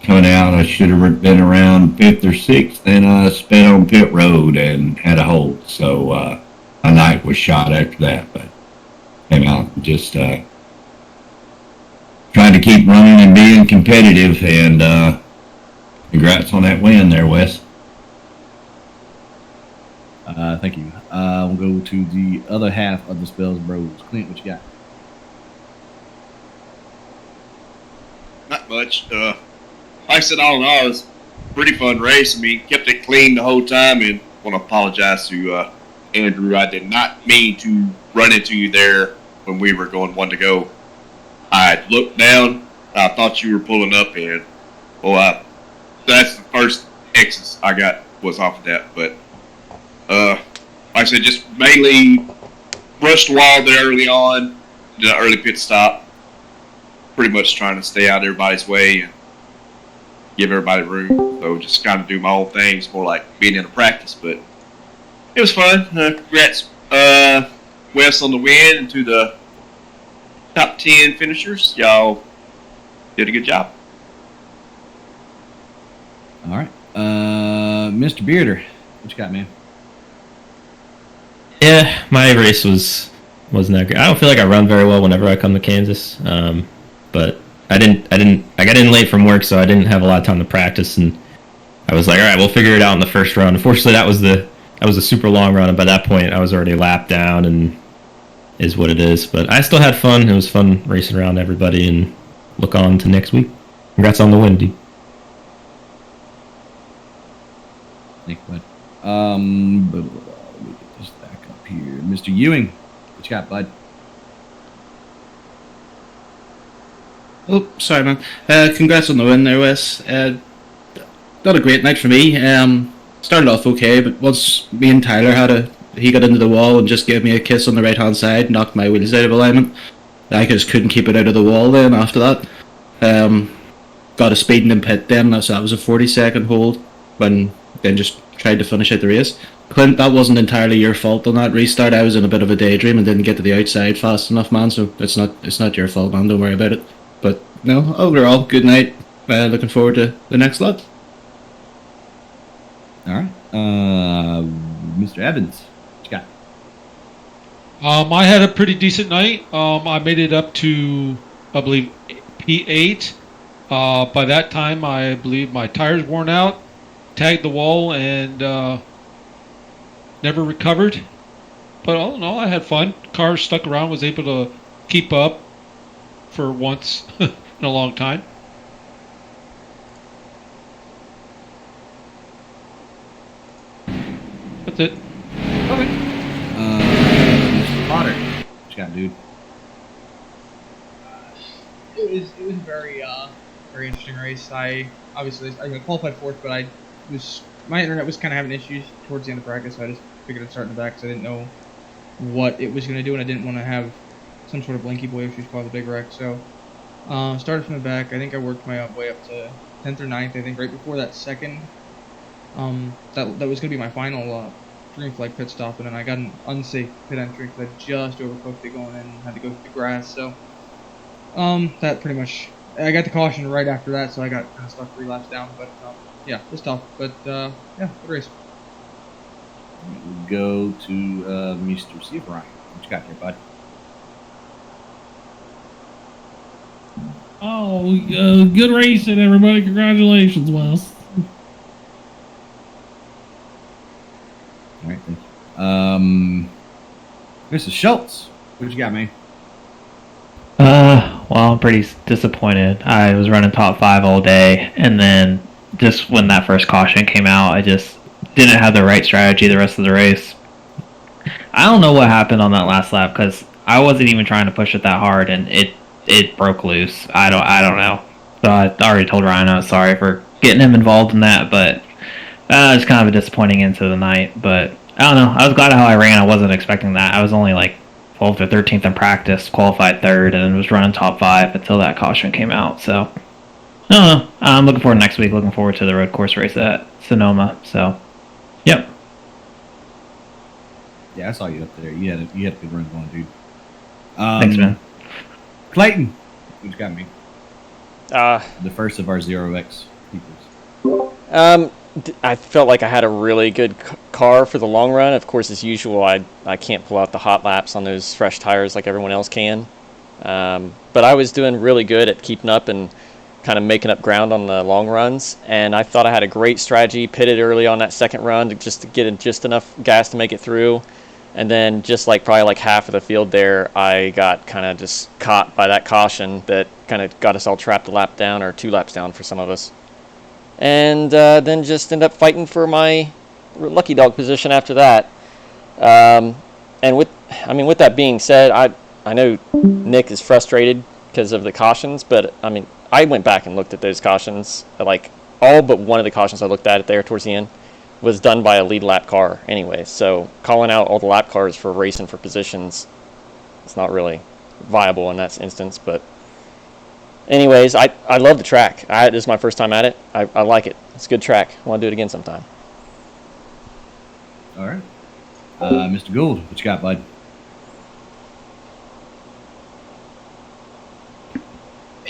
Coming out, I should have been around 5th or 6th, then I sped on pit road and had a hold. So my night was shot after that, but came out and just trying to keep running and being competitive, and congrats on that win there, Wes. Thank you. We'll go to the other half of the Spells Bros. Clint, what you got? Not much. Like I said, all in all, it was a pretty fun race. I mean, kept it clean the whole time, and want to apologize to Andrew. I did not mean to run into you there when we were going 1 to go. I looked down. I thought you were pulling up, and that's the first exit I got was off of that. But like I said, just mainly rushed the wall there early on, did an early pit stop. Pretty much trying to stay out of everybody's way and give everybody room. So just kind of do my own things, more like being in a practice. But it was fun. Congrats, Wes, on the win and to the top 10 finishers. Y'all did a good job. All right. Mr. Bearder, what you got, man? Yeah, my race wasn't that great. I don't feel like I run very well whenever I come to Kansas. But I got in late from work, so I didn't have a lot of time to practice, and I was like, all right, we'll figure it out in the first run. Unfortunately, that was a super long run, and by that point, I was already lapped down, and is what it is. But I still had fun. It was fun racing around everybody, and look on to next week. Congrats on the win, dude. Thank you, bud. Let me get this back up here. Mr. Ewing, what you got, bud? Oh, sorry, man. Congrats on the win there, Wes. Not a great night for me. Started off okay, but once me and Tyler he got into the wall and just gave me a kiss on the right-hand side, knocked my wheels out of alignment. I just couldn't keep it out of the wall then after that. Got a speeding in pit then, so that was a 40-second hold, then just tried to finish out the race. Clint, that wasn't entirely your fault on that restart. I was in a bit of a daydream and didn't get to the outside fast enough, man, so it's not your fault, man. Don't worry about it. But no, overall, good night. Looking forward to the next lot. All right. Mr. Evans, what you got? I had a pretty decent night. I made it up to, I believe, P8. By that time, I believe my tires worn out, tagged the wall, and never recovered. But all in all, I had fun. Car stuck around, was able to keep up for once in a long time. That's it. Okay. Mr. Potter, what you got, dude? It was very interesting race. I qualified fourth, but my internet was kind of having issues towards the end of practice, so I just figured I'd start in the back because I didn't know what it was going to do, and I didn't want to have some sort of blinky boy issues cause a big wreck. So started from the back. I think I worked my way up to 10th or 9th. I think right before that second, that was going to be my final green flag pit stop, and then I got an unsafe pit entry because I just overcooked it going in and had to go through the grass. So that pretty much, I got the caution right after that, so I got kind of stuck 3 laps down. But yeah, it was tough. But yeah, good race. We'll go to Mr. Seabright. What you got there, bud? Oh, good racing, everybody. Congratulations, Wes. All right, thank you. Mrs. Schultz, what you got, man? Well, I'm pretty disappointed. I was running top 5 all day, and then just when that first caution came out, I just didn't have the right strategy the rest of the race. I don't know what happened on that last lap because I wasn't even trying to push it that hard, and it broke loose. I don't know. So I already told Ryan I was sorry for getting him involved in that, but it's kind of a disappointing end to the night. But I don't know. I was glad how I ran. I wasn't expecting that. I was only like 12th or 13th in practice, qualified third, and was running top 5 until that caution came out. So I don't know. I'm looking forward to next week. Looking forward to the road course race at Sonoma. So, yep. Yeah, I saw you up there. You had a good run going, dude. Thanks, man. Clayton, who's got me? The first of our 0x people. I felt like I had a really good car for the long run. Of course, as usual, I can't pull out the hot laps on those fresh tires like everyone else can. But I was doing really good at keeping up and kind of making up ground on the long runs. And I thought I had a great strategy, pitted early on that second run to get just enough gas to make it through. And then just like probably like half of the field there, I got kind of just caught by that caution that kind of got us all trapped a lap down or 2 laps down for some of us. And then just end up fighting for my lucky dog position after that. And with that being said, I know Nick is frustrated because of the cautions, but I mean, I went back and looked at those cautions. Like all but one of the cautions I looked at there towards the end was done by a lead lap car anyway. So calling out all the lap cars for racing for positions, it's not really viable in that instance. But anyways, I love the track. This is my first time at it. I like it. It's a good track. I want to do it again sometime. All right. Mr. Gould, what you got, bud?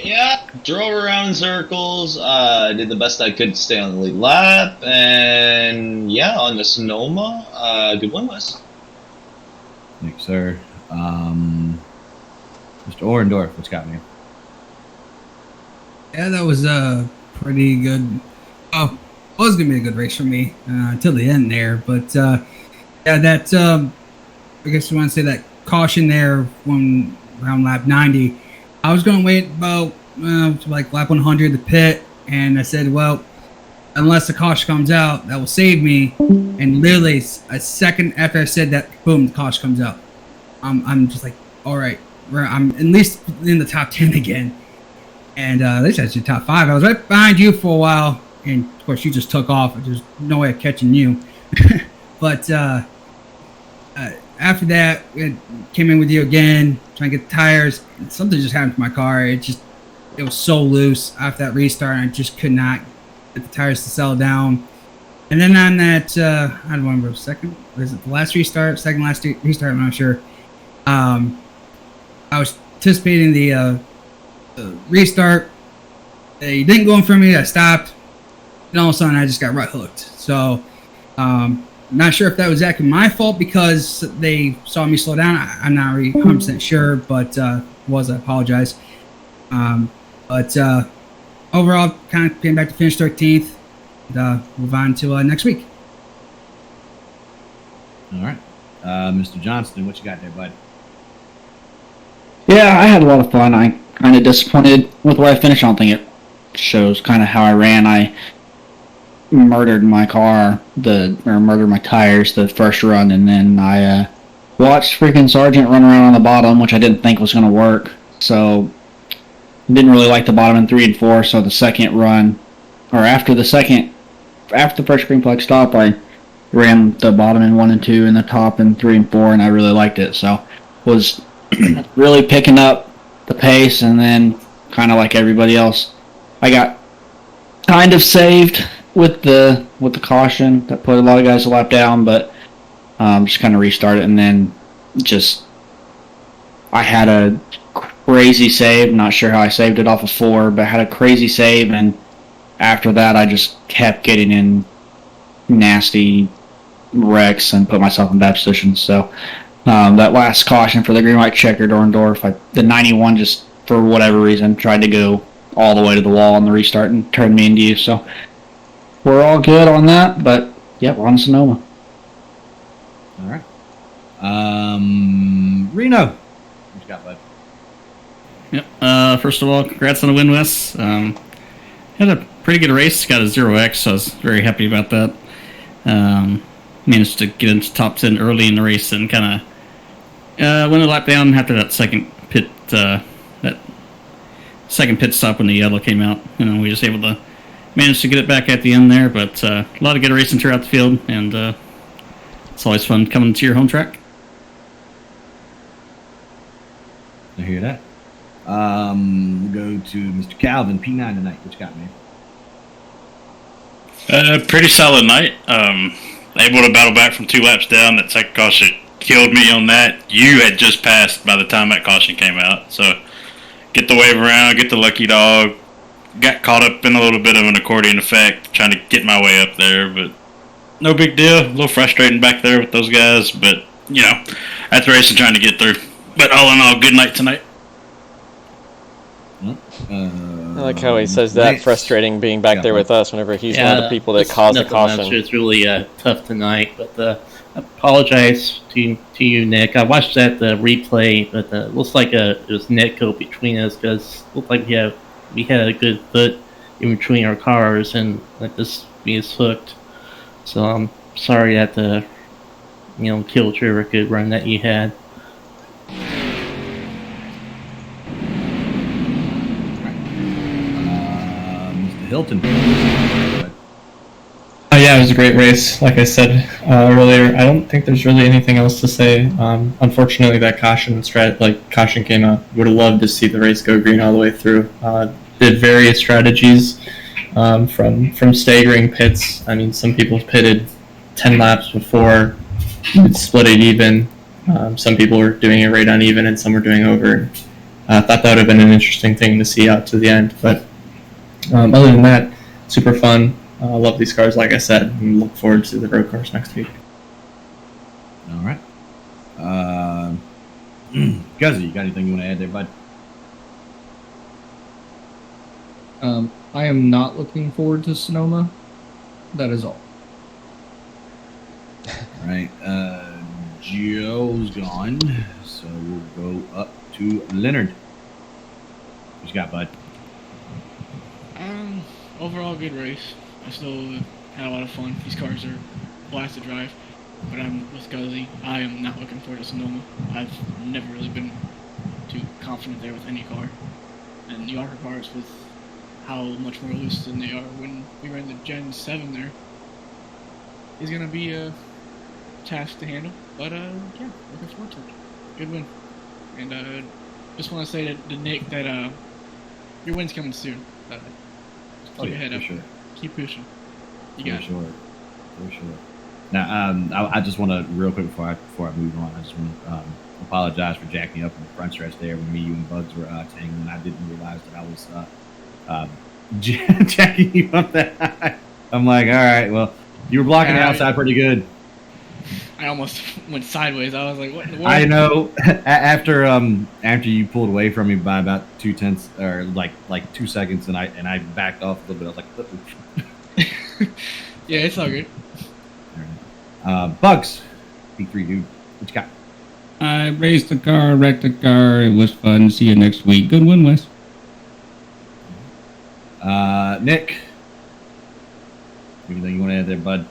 Yeah, drove around in circles. Did the best I could to stay on the lead lap, and yeah, on the Sonoma, good one, Wes. Thanks, sir. Mr. Orendorf, what's got me? Yeah, that was pretty good. Oh, it was gonna be a good race for me until the end there. But yeah, that I guess you want to say that caution there when around lap 90. I was going to wait about like lap 100 to pit, and I said, well, unless the caution comes out, that will save me. And literally a second after I said that, boom, the caution comes out. I'm just like, all right, I'm at least in the top 10 again. And at least that's your top 5. I was right behind you for a while, and of course you just took off. There's no way of catching you. But after that, it came in with you again, trying to get the tires. And something just happened to my car. It was so loose after that restart. I just could not get the tires to settle down. And then on that, I don't remember, second last restart? Second last restart, I'm not sure. I was anticipating the restart. They didn't go in front of me. I stopped. And all of a sudden, I just got right hooked. So, not sure if that was exactly my fault because they saw me slow down. I'm not really 100% sure, but I apologize. But overall, kind of came back to finish 13th. And, move on to next week. All right. Mr. Johnston, what you got there, bud? Yeah, I had a lot of fun. I kind of disappointed with where I finished. I don't think it shows kind of how I ran. I murdered my car, murdered my tires the first run, and then I watched freaking Sargent run around on the bottom, which I didn't think was going to work. So didn't really like the bottom in 3 and 4. So the second run, or after the first green flag stop, I ran the bottom in 1 and 2 and the top in 3 and 4, and I really liked it. So was really picking up the pace, and then kind of like everybody else, I got kind of saved with the caution that put a lot of guys a lap down, but just kind of restarted, and then I had a crazy save. Not sure how I saved it off of 4, but I had a crazy save, and after that I just kept getting in nasty wrecks and put myself in bad positions. So that last caution for the green white checkered Orendorf, the 91 just for whatever reason tried to go all the way to the wall on the restart and turned me into you. So we're all good on that, but yep, we're on Sonoma. All right. Reno, what you got, bud? Yep. First of all, congrats on the win, Wes. Had a pretty good race. Got a 0x, so I was very happy about that. Managed to get into top 10 early in the race and kind of went a lap down after that second pit stop when the yellow came out. We were just able to manage to get it back at the end there, but a lot of good racing throughout the field, and it's always fun coming to your home track. I hear that. We'll go to Mr. Calvin, P9 tonight. What you got, man? Pretty solid night. Able to battle back from 2 laps down. That second caution killed me on that. You had just passed by the time that caution came out. So get the wave around, get the lucky dog. Got caught up in a little bit of an accordion effect, trying to get my way up there, but no big deal. A little frustrating back there with those guys, but at the race and trying to get through. But all in all, good night tonight. I like how he says that, frustrating being back there with us whenever he's one of the people that caused the caution. It's really tough tonight, but I apologize to you, Nick. I watched that replay, but it looks like it was Netco between us, because it looked like we had a good foot in between our cars, and let this be hooked. So I'm sorry that killed your good run that you had. Hilton. Yeah, it was a great race. Like I said earlier, I don't think there's really anything else to say. Unfortunately, that caution came out. Would have loved to see the race go green all the way through. Did various strategies from staggering pits. I mean, some people pitted 10 laps before, you'd split it even. Some people were doing it right on even, and some were doing over. I thought that would have been an interesting thing to see out to the end, but other than that, super fun. I love these cars, like I said, and look forward to the road cars next week. All right. Guzzy, you got anything you want to add there, bud? I am not looking forward to Sonoma. That is all. All right. Joe's gone, so we'll go up to Leonard. What you got, bud? Overall, good race. I still had a lot of fun. These cars are a blast to drive, but I'm with Guzzy. I am not looking forward to Sonoma. I've never really been too confident there with any car. And the Arca cars, with how much more loose than they are when we ran the Gen 7 there, is going to be a task to handle. But, yeah, looking forward to it. Good win. And just want to say to Nick that your win's coming soon. Keep your head up. Sure. Keep pushing. You got it. For sure. Now, I just want to, real quick before I move on, I just want to apologize for jacking up in the front stretch there when me, you, and Bugs were tangling. I didn't realize that I was jacking you up that high. I'm like, all right, well, you were blocking the outside pretty good. I almost went sideways. I was like, what in the world? I know. After you pulled away from me by about 2/10 or like 2 seconds, and I backed off a little bit. I was like, yeah, it's all good. Bugs, P3 dude, what you got? I raced the car, wrecked the car. It was fun. See you next week. Good win, Wes. Nick, anything you want to add there, bud?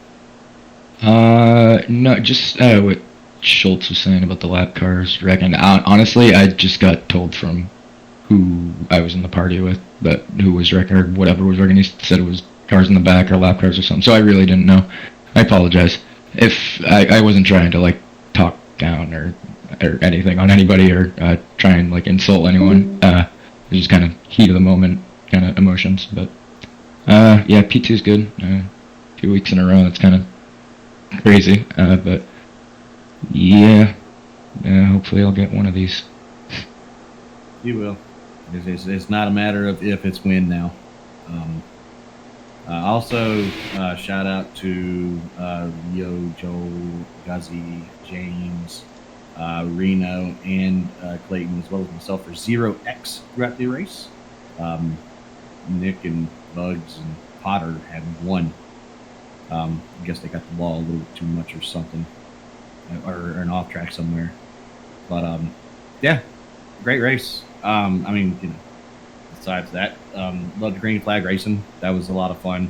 No, just what Schultz was saying about the lap cars wrecking. Honestly, I just got told from who I was in the party with that who was wrecking or whatever was wrecking. He said it was cars in the back or lap cars or something. So I really didn't know. I apologize if I wasn't trying to like talk down or anything on anybody or try and like insult anyone. It was just kind of heat of the moment kind of emotions. But yeah, P2 is good. 2 weeks in a row. That's kind of crazy, but yeah, hopefully I'll get one of these. You will. It's not a matter of if, it's when now. Also, shout out to Rio, Joel, Guzzy, James, Reno, and Clayton, as well as myself, for 0x throughout the race. Nick and Bugs and Potter had 1. I guess they got the ball a little too much or something, or an off track somewhere. But yeah, great race. I mean, besides that. Loved the green flag racing. That was a lot of fun.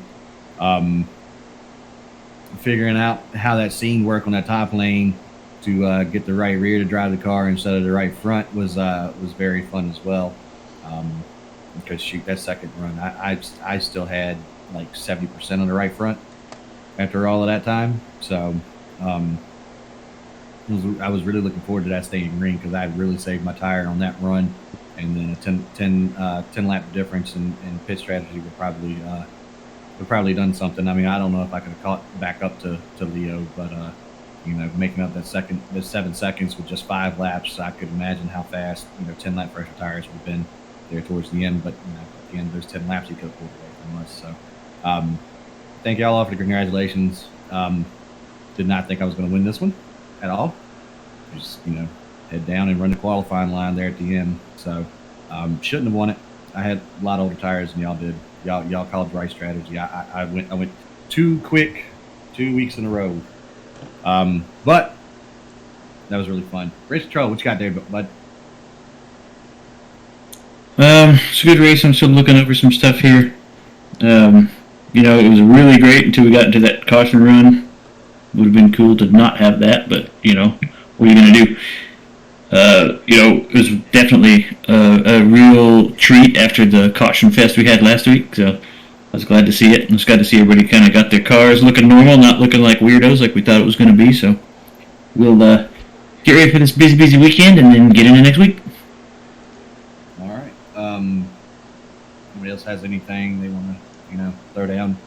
Figuring out how that scene worked on that top lane to get the right rear to drive the car instead of the right front was very fun as well. Because shoot, that second run, I still had like 70% on the right front after all of that time. So I was really looking forward to that staying green because I really saved my tire on that run, and then a 10 lap difference in pit strategy would probably done something. I mean, I don't know if I could have caught back up to Leo, but making up that 7 seconds with just 5 laps, I could imagine how fast 10 lap pressure tires would have been there towards the end. But at the end, there's 10 laps he could have pulled away from us. So thank y'all all for the congratulations. Did not think I was going to win this one at all. Just head down and run the qualifying line there at the end. So shouldn't have won it. I had a lot older tires than y'all did. Y'all called the right strategy. I went too quick 2 weeks in a row. But that was really fun. Race Control, what you got there, bud? It's a good race. I'm still looking over some stuff here. It was really great until we got into that caution run. Would have been cool to not have that, but what are you gonna do? It was definitely a real treat after the caution fest we had last week. So I was glad to see it. I was glad to see everybody kind of got their cars looking normal, not looking like weirdos like we thought it was going to be. So we'll get ready for this busy weekend and then get into next week. All right. Anybody else has anything they want to throw down?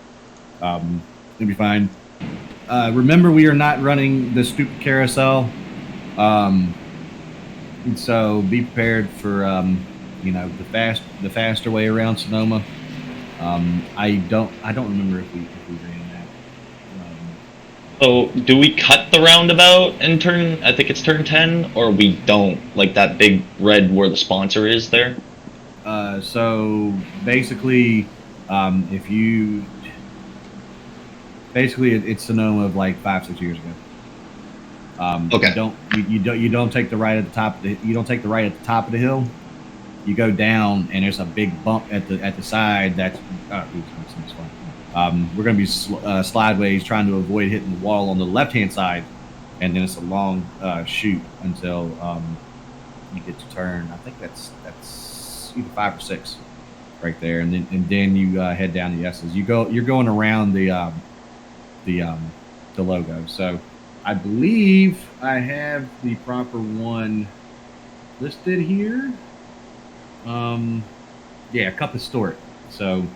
It'll be fine. Remember, we are not running the stupid carousel. And so be prepared for the faster way around Sonoma. I don't remember if we ran that. So do we cut the roundabout and turn? I think it's turn 10, or we don't, like that big red where the sponsor is there. So basically, it's Sonoma of like 5-6 years ago. Okay. You don't take the right at the top. You don't take the right at the top of the hill. You go down, and there's a big bump at the side. That's fun. We're going to be slideways, trying to avoid hitting the wall on the left-hand side, and then it's a long shoot until you get to turn. I think that's either 5 or 6 right there, and then you head down the S's. You're going around the logo. So I believe I have the proper one listed here. Cup Historic. So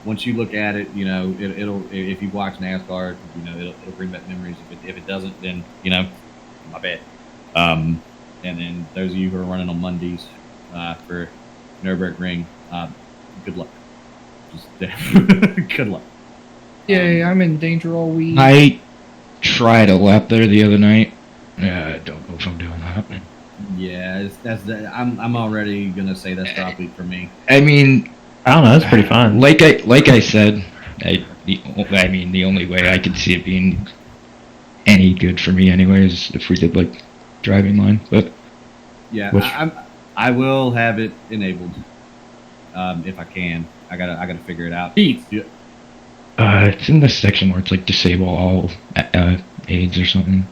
once you look at it, it'll if you watch NASCAR, it'll bring back memories. If it doesn't, then my bad. And then those of you who are running on Mondays for Nürburgring, good luck. Just good luck. Yeah, I'm in danger all week. I tried a lap there the other night. I don't know if I'm doing that. Yeah, I'm already gonna say that's drop week for me. I mean, I don't know. That's pretty fun. Like I said, the only way I could see it being any good for me, anyway, is if we did like driving line. But yeah, I will have it enabled if I can. I gotta figure it out. It's in the section where it's like disable all aids or something.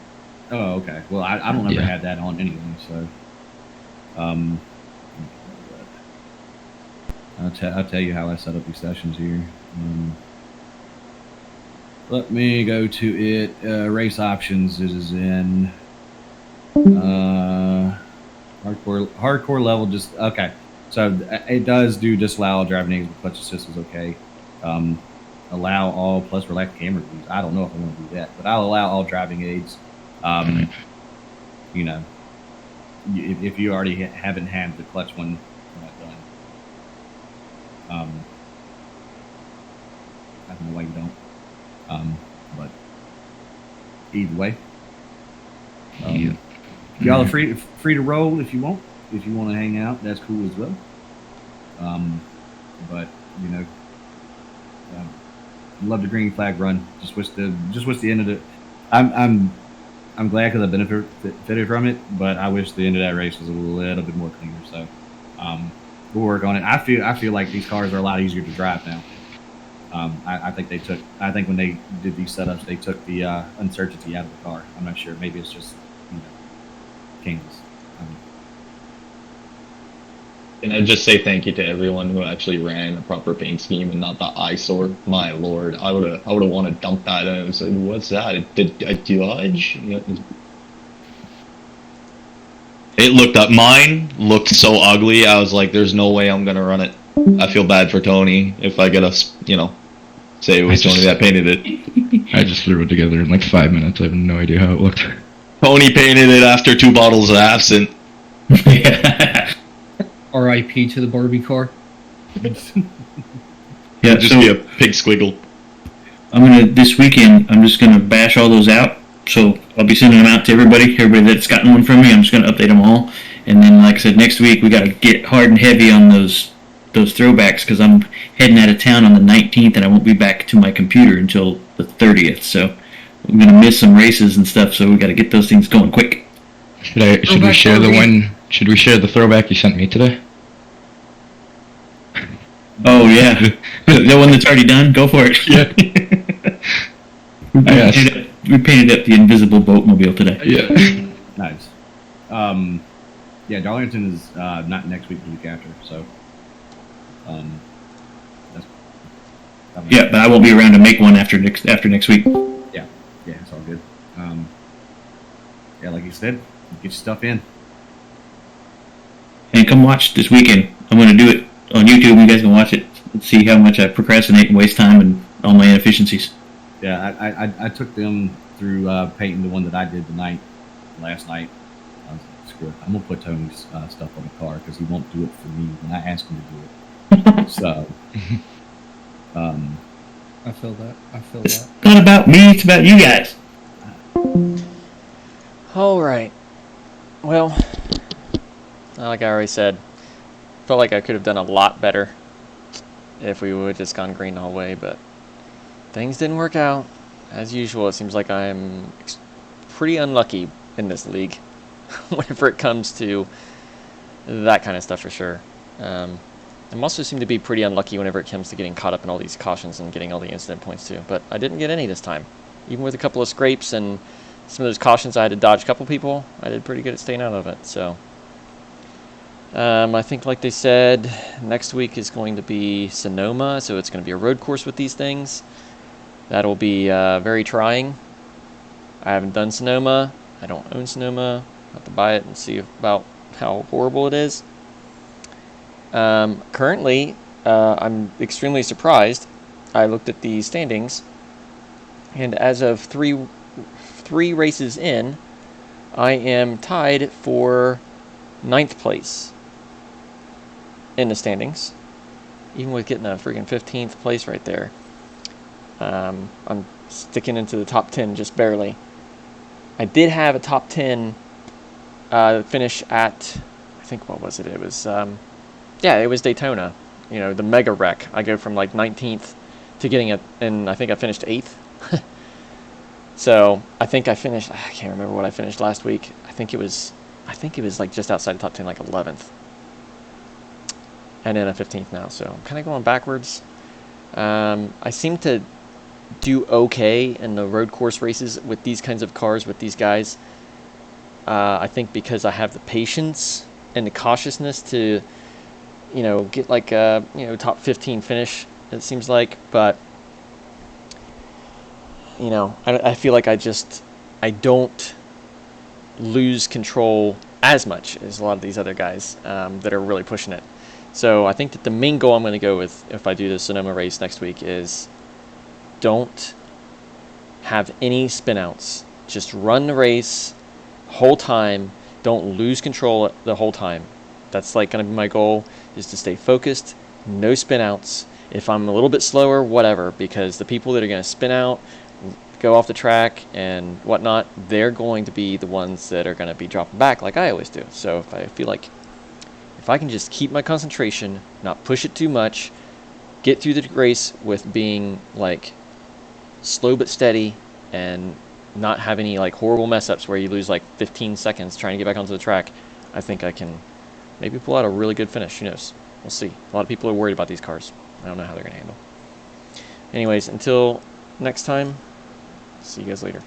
Oh, okay. Well, I don't ever have that on anyway, so I'll tell you how I set up these sessions here. Let me go to it. Race options is in hardcore level. Just okay. So it does do disallow all driving aids with clutch assist is okay. Allow all plus relax camera views. I don't know if I want to do that, but I'll allow all driving aids. If you already haven't had the clutch one done, I don't know why you don't. But either way, y'all are free to roll if you want. If you want to hang out, that's cool as well. But love the green flag run. Just wish the end of it. I'm glad because I benefited from it, but I wish the end of that race was a little bit more cleaner. So We'll work on it. I feel like these cars are a lot easier to drive now. I think when they did these setups, they took the uncertainty out of the car. I'm not sure. Maybe it's just Kansas. Can I just say thank you to everyone who actually ran a proper paint scheme and not the eyesore? My lord, I would have wanted to dump that in and say, "What's that? Did I dodge?" It looked up. Mine looked so ugly. I was like, "There's no way I'm gonna run it." I feel bad for Tony if I get a, say it was Tony that painted it. I just threw it together in like 5 minutes. I have no idea how it looked. Tony painted it after 2 bottles of absinthe. R.I.P. to the Barbie car. Yeah, just be a pig squiggle. This weekend, I'm just gonna bash all those out. So I'll be sending them out to everybody that's gotten one from me. I'm just gonna update them all. And then, like I said, next week we gotta get hard and heavy on those throwbacks because I'm heading out of town on the 19th and I won't be back to my computer until the 30th. So I'm gonna miss some races and stuff. So we gotta get those things going quick. Should we share the one? Should we share the throwback you sent me today? Oh yeah, the one that's already done. Go for it. Yeah. We painted up the invisible boatmobile today. Yeah. Nice. Yeah, Darlington is not next week, the week after. So. Yeah, but I won't be around to make one after next week. Yeah, it's all good. Yeah, like you said, get your stuff in. And come watch this weekend. I'm going to do it on YouTube. You guys can watch it and see how much I procrastinate and waste time and all my inefficiencies. Yeah, I took them through painting the one that I did last night. I was like, screw it. I'm gonna put Tony's stuff on the car because he won't do it for me when I ask him to do it. So, I feel that. It's not about me. It's about you guys. All right. Well, like I already said, felt like I could have done a lot better if we would have just gone green the whole way, but things didn't work out. As usual, it seems like I'm pretty unlucky in this league whenever it comes to that kind of stuff for sure. I'm also seem to be pretty unlucky whenever it comes to getting caught up in all these cautions and getting all the incident points too, but I didn't get any this time. Even with a couple of scrapes and some of those cautions I had to dodge a couple people, I did pretty good at staying out of it. So I think, like they said, next week is going to be Sonoma, so it's going to be a road course with these things. That'll be very trying. I haven't done Sonoma. I don't own Sonoma. I'll have to buy it and see about how horrible it is. Currently, I'm extremely surprised. I looked at the standings, and as of three races in, I am tied for 9th place in the standings, even with getting a freaking 15th place right there. I'm sticking into the top 10 just barely. I did have a top 10 finish at, I think, what was it? It was, it was Daytona. You know, the mega wreck. I go from like 19th to getting it, and I think I finished 8th. So I think I finished, I can't remember what I finished last week. I think it was like just outside the top 10, like 11th. And then a 15th now, so I'm kind of going backwards. I seem to do okay in the road course races with these kinds of cars, with these guys. I think because I have the patience and the cautiousness to, get like a, top 15 finish, it seems like. But, I feel like I don't lose control as much as a lot of these other guys that are really pushing it. So I think that the main goal I'm going to go with if I do the Sonoma race next week is don't have any spinouts. Just run the race whole time. Don't lose control the whole time. That's like going to be my goal, is to stay focused, no spinouts. If I'm a little bit slower, whatever, because the people that are going to spin out, go off the track and whatnot, they're going to be the ones that are going to be dropping back like I always do. So if I feel like if I can just keep my concentration, not push it too much, get through the race with being like slow but steady and not have any like horrible mess ups where you lose like 15 seconds trying to get back onto the track, I think I can maybe pull out a really good finish. Who knows? We'll see. A lot of people are worried about these cars. I don't know how they're going to handle. Anyways, until next time, see you guys later.